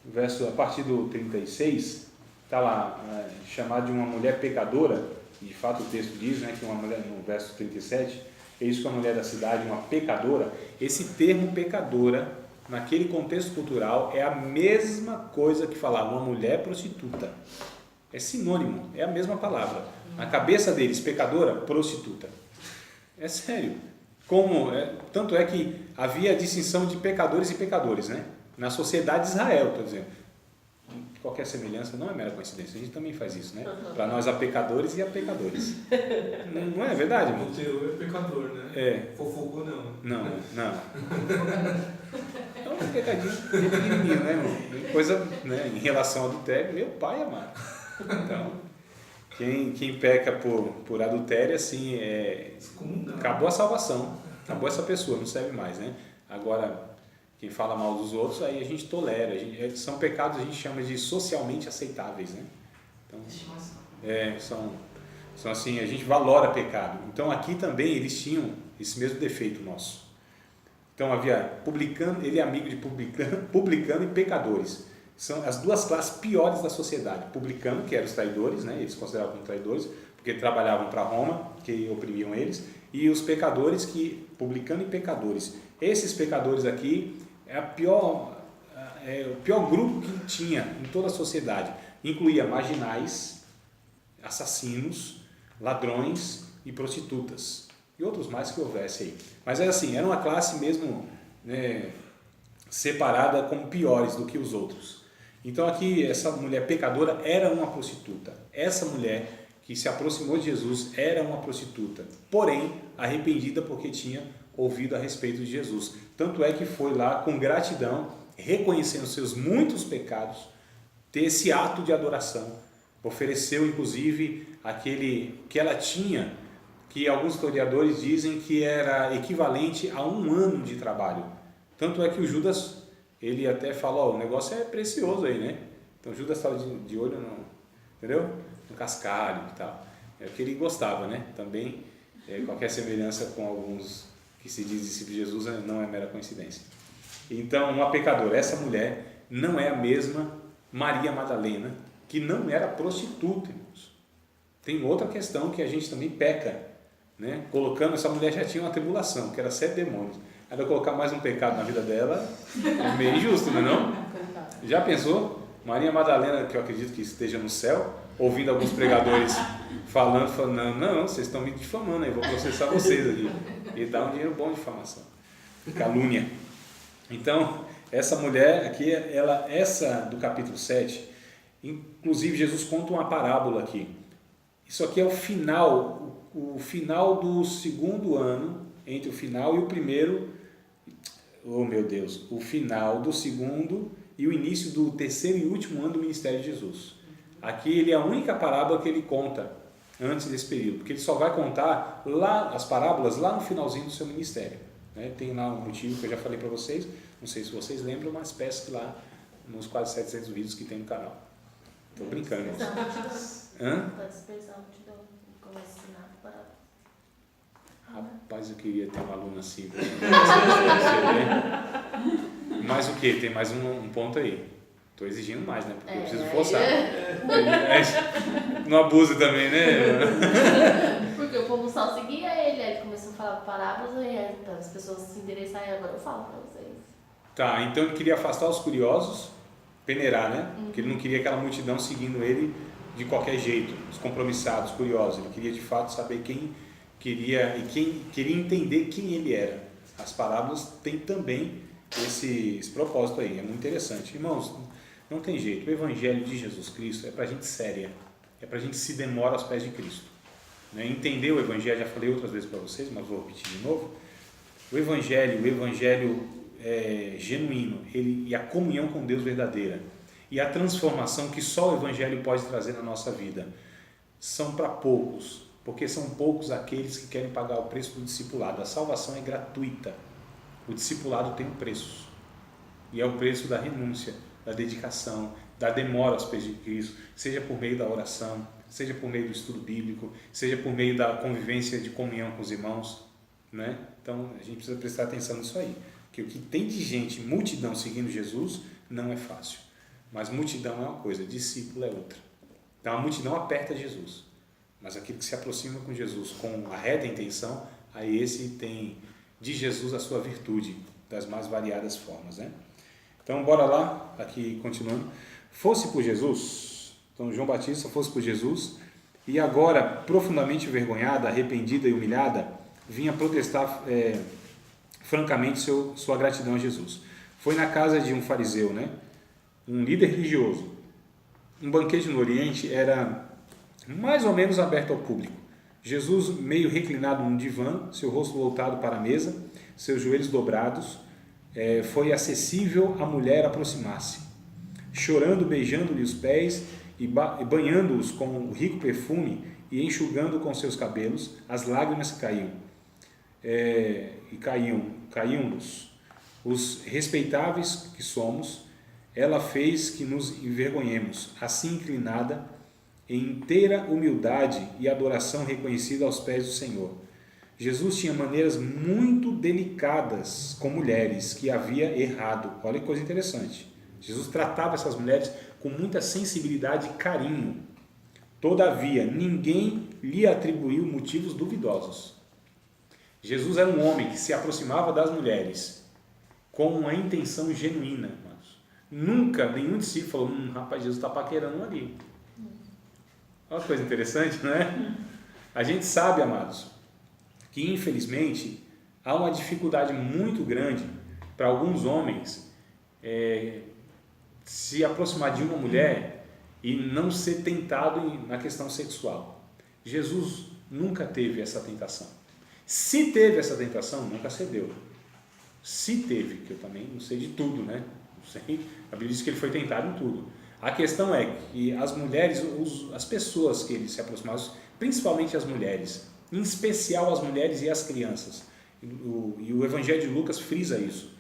O verso, a partir do 36, está lá, chamado de uma mulher pecadora, e de fato o texto diz, né, que uma mulher, no verso 37, é isso que a mulher da cidade, uma pecadora. Esse termo pecadora, naquele contexto cultural, é a mesma coisa que falar uma mulher prostituta. É sinônimo, é a mesma palavra. Na cabeça deles, pecadora, prostituta. É sério. Tanto é que havia a distinção de pecadores e pecadores, né? Na sociedade de Israel, estou dizendo. Qualquer semelhança não é mera coincidência, a gente também faz isso, né? Para nós há pecadores e há pecadores. Não é verdade? O teu é pecador, né? É. Fofocou não. Não. É um pecadinho pequenininho, né, irmão? Coisa, né, em relação ao adultério, meu pai amado. Então, quem peca por adultério, assim, acabou a salvação, acabou essa pessoa, não serve mais, né? Agora, quem fala mal dos outros, aí a gente tolera. São pecados, a gente chama de socialmente aceitáveis, né? Então, são assim, a gente valora pecado. Então, aqui também eles tinham esse mesmo defeito nosso. Então, havia publicano, ele é amigo de publicano e pecadores. São as duas classes piores da sociedade. Publicano, que eram os traidores, né? Eles consideravam como traidores, porque trabalhavam para Roma, que oprimiam eles, e os pecadores, publicano e pecadores. Esses pecadores aqui é o pior grupo que tinha em toda a sociedade. Incluía marginais, assassinos, ladrões e prostitutas. E outros mais que houvesse aí. Mas era assim, era uma classe mesmo, né, separada como piores do que os outros. Então aqui essa mulher pecadora era uma prostituta. Essa mulher que se aproximou de Jesus era uma prostituta, porém arrependida porque tinha ouvido a respeito de Jesus. Tanto é que foi lá com gratidão, reconhecendo seus muitos pecados, ter esse ato de adoração. Ofereceu inclusive aquele que ela tinha, que alguns historiadores dizem que era equivalente a 1 ano de trabalho. Tanto é que o Judas, ele até fala, o negócio é precioso aí, né? Então Judas estava de olho no, entendeu? No cascalho e tal. É o que ele gostava, né? Também qualquer semelhança com alguns que se diz discípulos de Jesus não é mera coincidência. Então, uma pecadora, essa mulher não é a mesma Maria Madalena, que não era prostituta, irmãos. Tem outra questão que a gente também peca, né? Colocando, essa mulher já tinha uma tribulação, que era 7 demônios. Ainda colocar mais um pecado na vida dela é meio injusto, não é não? Já pensou? Maria Madalena, que eu acredito que esteja no céu, ouvindo alguns pregadores falando, não, vocês estão me difamando aí, vou processar vocês aqui. E dá um dinheiro bom de difamação. Calúnia. Então, essa mulher aqui, essa do capítulo 7, inclusive Jesus conta uma parábola aqui. Isso aqui é o final do segundo ano, entre o final e o primeiro, o final do segundo e o início do terceiro e último ano do ministério de Jesus. Aqui ele é a única parábola que ele conta antes desse período, porque ele só vai contar lá as parábolas lá no finalzinho do seu ministério, né? Tem lá um motivo que eu já falei para vocês, não sei se vocês lembram, mas peço lá nos quase 700 vídeos que tem no canal. Estou brincando. Para dispersar a multidão, como ensinar a parábola. Rapaz, eu queria ter um aluno assim. Mas o que? Tem mais um ponto aí. Estou exigindo mais, né? Porque eu preciso forçar. Não abuse também, né? Porque o povo só seguia ele, aí ele começou a falar parábolas, e para as pessoas se interessarem, agora eu falo para vocês. Tá, então ele queria afastar os curiosos, peneirar, né? Porque ele não queria aquela multidão seguindo ele de qualquer jeito, os compromissados, curiosos. Ele queria de fato saber quem queria entender quem ele era. As parábolas têm também esse propósito aí, é muito interessante. Irmãos, não tem jeito, o Evangelho de Jesus Cristo é para gente séria, é para gente se demora aos pés de Cristo. Né? Entender o Evangelho, já falei outras vezes para vocês, mas vou repetir de novo. O Evangelho genuíno, e a comunhão com Deus verdadeira, e a transformação que só o Evangelho pode trazer na nossa vida, são para poucos, porque são poucos aqueles que querem pagar o preço do discipulado. A salvação é gratuita, o discipulado tem um preço, e é o preço da renúncia, da dedicação, da demora aos pés de Cristo, seja por meio da oração, seja por meio do estudo bíblico, seja por meio da convivência de comunhão com os irmãos, né? Então a gente precisa prestar atenção nisso aí, que o que tem de gente, multidão seguindo Jesus, não é fácil, mas multidão é uma coisa, discípulo é outra. Então a multidão aperta Jesus, mas aquele que se aproxima com Jesus com a reta intenção, aí esse tem de Jesus a sua virtude, das mais variadas formas, né? Então, bora lá, aqui continuando. Fosse por Jesus, então João Batista fosse por Jesus, e agora, profundamente envergonhada, arrependida e humilhada, vinha protestar francamente sua gratidão a Jesus. Foi na casa de um fariseu, né? Um líder religioso. Um banquete no Oriente era mais ou menos aberto ao público. Jesus, meio reclinado num divã, seu rosto voltado para a mesa, seus joelhos dobrados, foi acessível a mulher aproximar-se, chorando, beijando-lhe os pés e banhando-os com o rico perfume e enxugando com seus cabelos, as lágrimas caíam caíam-nos. Os respeitáveis que somos, ela fez que nos envergonhemos, assim inclinada, em inteira humildade e adoração reconhecida aos pés do Senhor. Jesus tinha maneiras muito delicadas com mulheres que havia errado. Olha que coisa interessante. Jesus tratava essas mulheres com muita sensibilidade e carinho. Todavia, ninguém lhe atribuiu motivos duvidosos. Jesus era um homem que se aproximava das mulheres com uma intenção genuína. Irmãos. Nunca nenhum discípulo falou, rapaz, Jesus está paquerando ali. Olha que coisa interessante, não é? A gente sabe, amados, que infelizmente há uma dificuldade muito grande para alguns homens se aproximar de uma mulher e não ser tentado na questão sexual. Jesus nunca teve essa tentação. Se teve essa tentação, nunca cedeu. Se teve, que eu também não sei de tudo, né? Não sei, a Bíblia diz que ele foi tentado em tudo. A questão é que as mulheres, as pessoas que ele se aproximavam, principalmente as mulheres, em especial as mulheres e as crianças, e o Evangelho de Lucas frisa isso,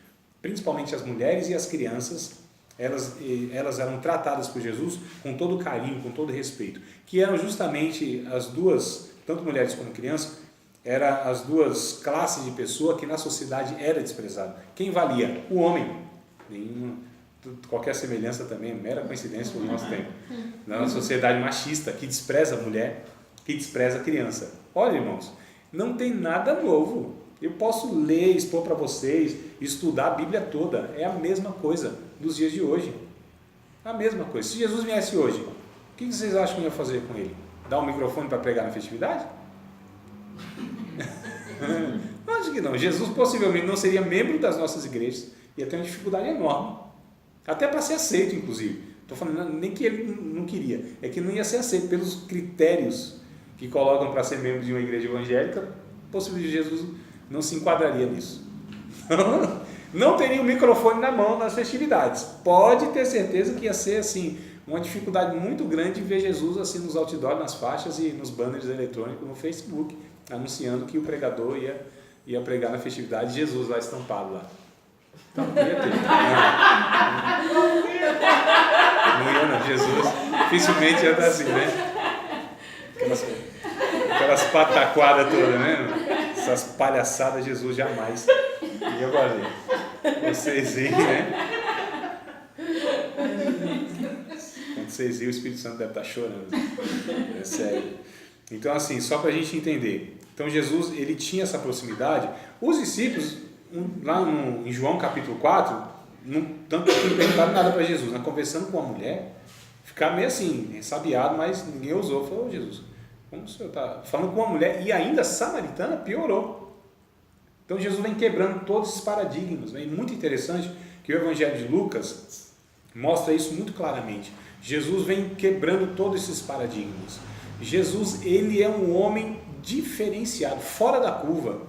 principalmente as mulheres e as crianças, elas eram tratadas por Jesus com todo carinho, com todo respeito, que eram justamente as duas, tanto mulheres como crianças, eram as duas classes de pessoa que na sociedade era desprezado. Quem valia? O homem. Qualquer semelhança também é mera coincidência no nosso tempo. Na sociedade machista, que despreza a mulher, que despreza a criança. Olha, irmãos, não tem nada novo. Eu posso ler, expor para vocês, estudar a Bíblia toda. É a mesma coisa dos dias de hoje. A mesma coisa. Se Jesus viesse hoje, o que vocês acham que eu ia fazer com ele? Dar um microfone para pregar na festividade? Acho que não. Jesus possivelmente não seria membro das nossas igrejas. Ia ter uma dificuldade enorme. Até para ser aceito, inclusive. Estou falando nem que ele não queria. É que não ia ser aceito pelos critérios que colocam para ser membro de uma igreja evangélica. Possivelmente Jesus não se enquadraria nisso. Não teria o microfone na mão nas festividades. Pode ter certeza que ia ser assim, uma dificuldade muito grande ver Jesus assim nos outdoors, nas faixas e nos banners eletrônicos no Facebook, anunciando que o pregador ia pregar na festividade, Jesus lá estampado lá. Então, não ia ter. Não ia não. Jesus dificilmente ia estar assim, né? Aquelas pataquadas todas, né? Essas palhaçadas Jesus jamais ia fazer. Vocês veem, né? Quando vocês veem, o Espírito Santo deve estar chorando. É sério. Então, assim, só para a gente entender. Então, Jesus, ele tinha essa proximidade. Os discípulos, lá em João capítulo 4, não perguntaram nada para Jesus. Né? Conversando com a mulher, ficaram meio assim, ressabiado, mas ninguém ousou. Falou, oh, Jesus, como o senhor está falando com uma mulher? E ainda samaritana piorou. Então, Jesus vem quebrando todos esses paradigmas. Né? E muito interessante que o Evangelho de Lucas mostra isso muito claramente. Jesus vem quebrando todos esses paradigmas. Jesus, ele é um homem diferenciado, fora da curva.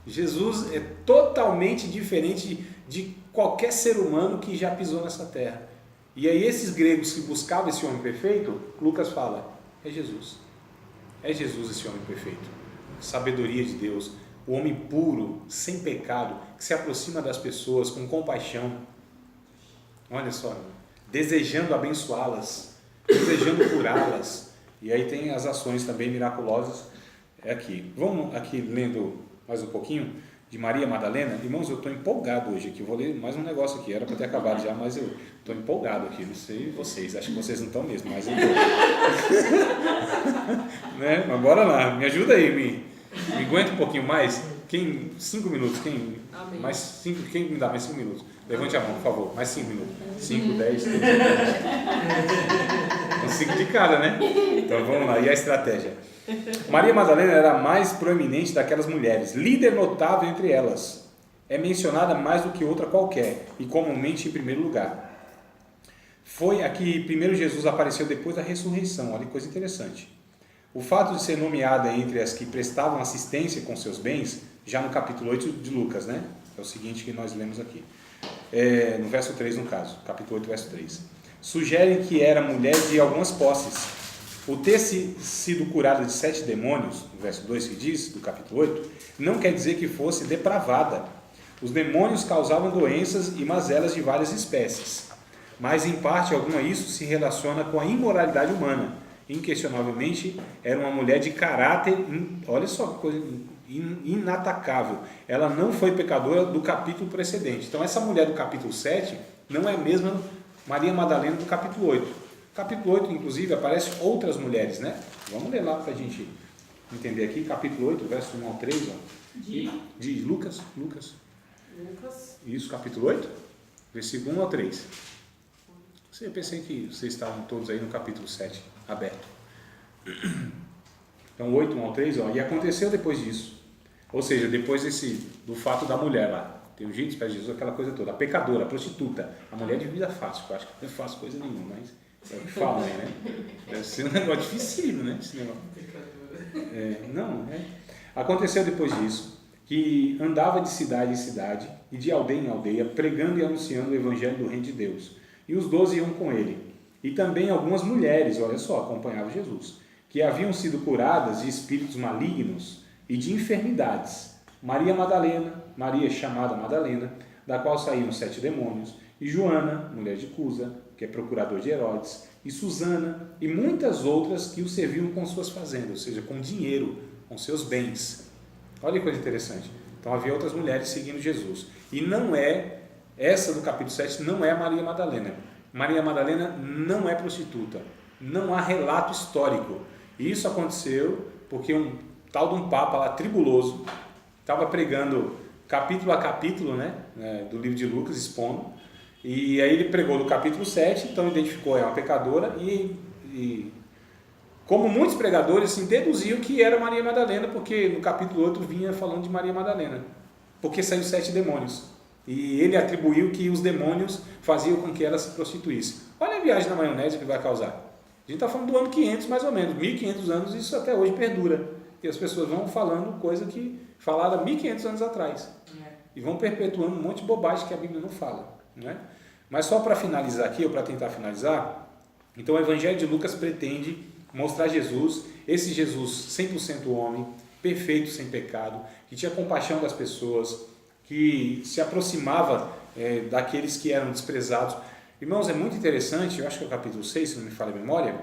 Jesus é totalmente diferente de qualquer ser humano que já pisou nessa terra. E aí esses gregos que buscavam esse homem perfeito, Lucas fala, é Jesus. É Jesus esse homem perfeito. Sabedoria de Deus, o homem puro, sem pecado, que se aproxima das pessoas com compaixão. Olha só, desejando abençoá-las, desejando curá-las. E aí tem as ações também miraculosas aqui. Vamos aqui lendo mais um pouquinho de Maria Madalena. Irmãos, eu estou empolgado hoje aqui. Eu vou ler mais um negócio aqui. Era para ter acabado já, mas eu estou empolgado aqui. Não sei vocês, acho que vocês não estão mesmo, mas eu estou. Né? Mas bora lá, me ajuda aí, me aguenta um pouquinho mais. 5 minutos? Quem me dá mais 5 minutos? Levante a mão, por favor. Mais 5 minutos. 5, 10, 15, 20. 5 de cada, né? Então vamos lá. E a estratégia? Maria Madalena era a mais proeminente daquelas mulheres, líder notável entre elas. É mencionada mais do que outra qualquer e comumente em primeiro lugar. Foi a que primeiro Jesus apareceu depois da ressurreição. Olha que coisa interessante. O fato de ser nomeada entre as que prestavam assistência com seus bens, já no capítulo 8 de Lucas, né? É o seguinte que nós lemos aqui. No verso 3 no caso, capítulo 8, verso 3. Sugere que era mulher de algumas posses. O ter sido curada de 7 demônios, no verso 2 que diz, do capítulo 8, não quer dizer que fosse depravada. Os demônios causavam doenças e mazelas de várias espécies. Mas em parte alguma isso se relaciona com a imoralidade humana. Inquestionavelmente era uma mulher de caráter, olha só que coisa inatacável. Ela não foi pecadora do capítulo precedente. Então essa mulher do capítulo 7 não é a mesma Maria Madalena do capítulo 8. No capítulo 8, inclusive, aparecem outras mulheres, né? Vamos ler lá para a gente entender aqui, capítulo 8, verso 1 ao 3, ó. De Lucas. Isso, capítulo 8, versículo 1 ao 3. Eu pensei que vocês estavam todos aí no capítulo 7, aberto. Então, 8, 1 ao 3, ó. E aconteceu depois disso. Ou seja, depois do fato da mulher lá. Tem um jeito para Jesus, aquela coisa toda. A pecadora, a prostituta. A mulher de vida fácil. Eu acho que não é fácil coisa nenhuma, mas é o que falam aí, né? Deve ser um negócio dificílimo, né? Esse negócio. Aconteceu depois disso, que andava de cidade em cidade e de aldeia em aldeia, pregando e anunciando o evangelho do reino de Deus. E os 12 iam com ele. e também algumas mulheres, olha só, acompanhavam Jesus, que haviam sido curadas de espíritos malignos e de enfermidades. Maria Madalena, Maria chamada Madalena, da qual saíam 7 demônios, e Joana, mulher de Cusa, que é procurador de Herodes, e Susana, e muitas outras que o serviam com suas fazendas, ou seja, com dinheiro, com seus bens. Olha que coisa interessante. Então havia outras mulheres seguindo Jesus. E não é, essa do capítulo 7 não é a Maria Madalena. Maria Madalena não é prostituta. Não há relato histórico. E isso aconteceu porque um tal de um papa lá, tribuloso, estava pregando capítulo a capítulo, né, do livro de Lucas, expondo. E aí ele pregou no capítulo 7, então identificou ela uma pecadora e como muitos pregadores, assim, deduziu que era Maria Madalena, porque no capítulo 8 vinha falando de Maria Madalena, porque saiu 7 demônios. E ele atribuiu que os demônios faziam com que ela se prostituísse. Olha a viagem na maionese que vai causar. A gente está falando do ano 500 mais ou menos, 1500 anos, isso até hoje perdura. E as pessoas vão falando coisa que falaram há 1500 anos atrás. E vão perpetuando um monte de bobagem que a Bíblia não fala. Né? Mas só para finalizar aqui, ou para tentar finalizar, então o Evangelho de Lucas pretende mostrar Jesus, esse Jesus 100% homem, perfeito, sem pecado, que tinha compaixão das pessoas, que se aproximava daqueles que eram desprezados. Irmãos, é muito interessante, eu acho que é o capítulo 6, se não me falha a memória,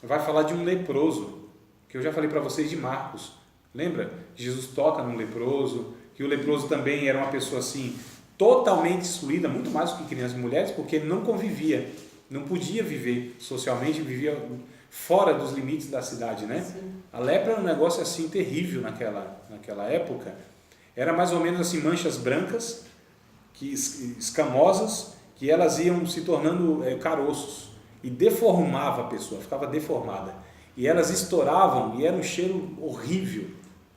vai falar de um leproso, que eu já falei para vocês de Marcos. Lembra? Jesus toca num leproso, que o leproso também era uma pessoa assim, totalmente excluída, muito mais do que crianças e mulheres, porque ele não convivia, não podia viver socialmente, vivia fora dos limites da cidade, né? Sim. A lepra era um negócio assim terrível naquela época. Era mais ou menos assim manchas brancas, escamosas, que elas iam se tornando caroços e deformava a pessoa, ficava deformada. E elas estouravam e era um cheiro horrível,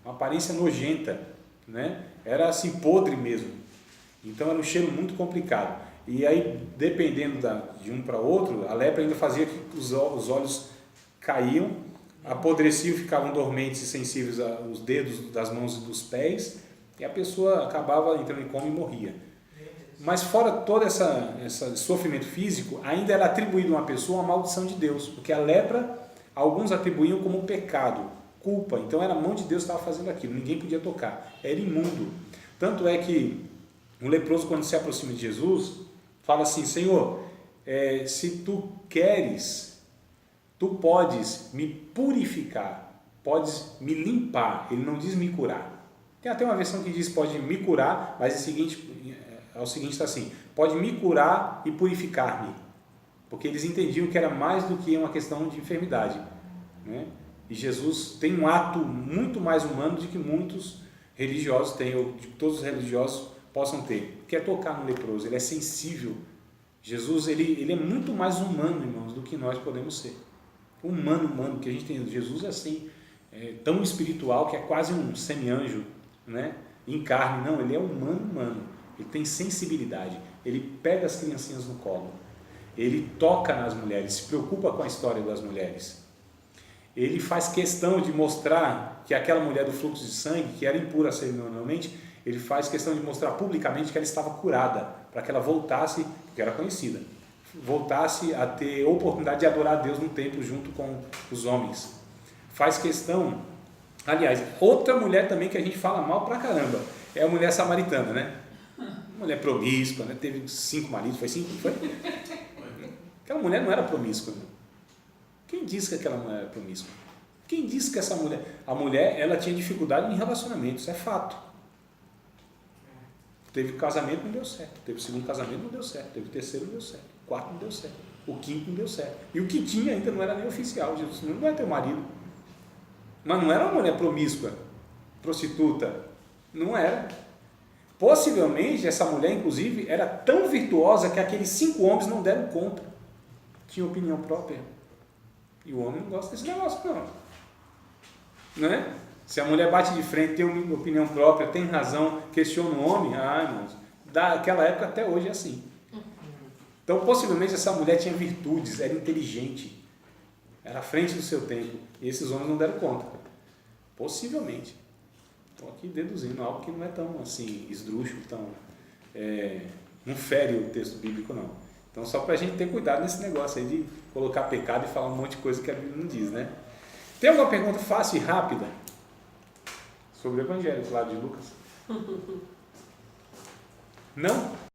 uma aparência nojenta, né? Era assim podre mesmo. Então era um cheiro muito complicado. E aí, dependendo de um para outro, a lepra ainda fazia que os olhos caíam, apodreciam, ficavam dormentes e sensíveis aos dedos das mãos e dos pés, e a pessoa acabava entrando em coma e morria. Mas fora todo esse sofrimento físico, ainda era atribuído a uma pessoa uma maldição de Deus, porque a lepra, alguns atribuíam como pecado, culpa. Então era a mão de Deus que estava fazendo aquilo, ninguém podia tocar, era imundo. Tanto é que o leproso, quando se aproxima de Jesus, fala assim: Senhor, se tu queres, tu podes me purificar, podes me limpar. Ele não diz me curar. Tem até uma versão que diz pode me curar, mas é o seguinte, está assim: pode me curar e purificar-me. Porque eles entendiam que era mais do que uma questão de enfermidade, né? E Jesus tem um ato muito mais humano do que muitos religiosos têm, ou de todos os religiosos possam ter, que é tocar no leproso. Ele é sensível. Jesus, ele é muito mais humano, irmãos, do que nós podemos ser. Humano, que a gente tem. Jesus é assim, tão espiritual que é quase um semi-anjo, né? Em carne. Não, ele é humano. Ele tem sensibilidade. Ele pega as criancinhas no colo. Ele toca nas mulheres, se preocupa com a história das mulheres. Ele faz questão de mostrar que aquela mulher do fluxo de sangue, que era impura cerimonialmente, ele faz questão de mostrar publicamente que ela estava curada, para que ela voltasse, porque era conhecida, voltasse a ter oportunidade de adorar a Deus no templo junto com os homens. Faz questão, aliás, outra mulher também que a gente fala mal pra caramba, é a mulher samaritana, né? Mulher promíscua, né? Teve 5 maridos, foi 5? Foi? Aquela mulher não era promíscua. Né? Quem disse que aquela mulher era promíscua? Quem disse que a mulher, ela tinha dificuldade em relacionamentos? É fato. Teve casamento, não deu certo. Teve segundo casamento, não deu certo. Teve terceiro, não deu certo. Quarto, não deu certo. O quinto, não deu certo. E o que tinha ainda não era nem oficial. Jesus não vai ter marido. Mas não era uma mulher promíscua, prostituta. Não era. Possivelmente, essa mulher, inclusive, era tão virtuosa que aqueles 5 homens não deram conta. Tinha opinião própria. E o homem não gosta desse negócio, não. Né? Se a mulher bate de frente, tem uma opinião própria, tem razão, questiona o homem, irmãos, daquela época até hoje é assim. Então, possivelmente, essa mulher tinha virtudes, era inteligente, era à frente do seu tempo, e esses homens não deram conta. Possivelmente. Estou aqui deduzindo algo que não é tão assim, esdrúxulo, tão, não fere o texto bíblico, não. Então, só para a gente ter cuidado nesse negócio aí de colocar pecado e falar um monte de coisa que a Bíblia não diz, né? Tem alguma pergunta fácil e rápida sobre o Evangelho, claro, de Lucas? Não?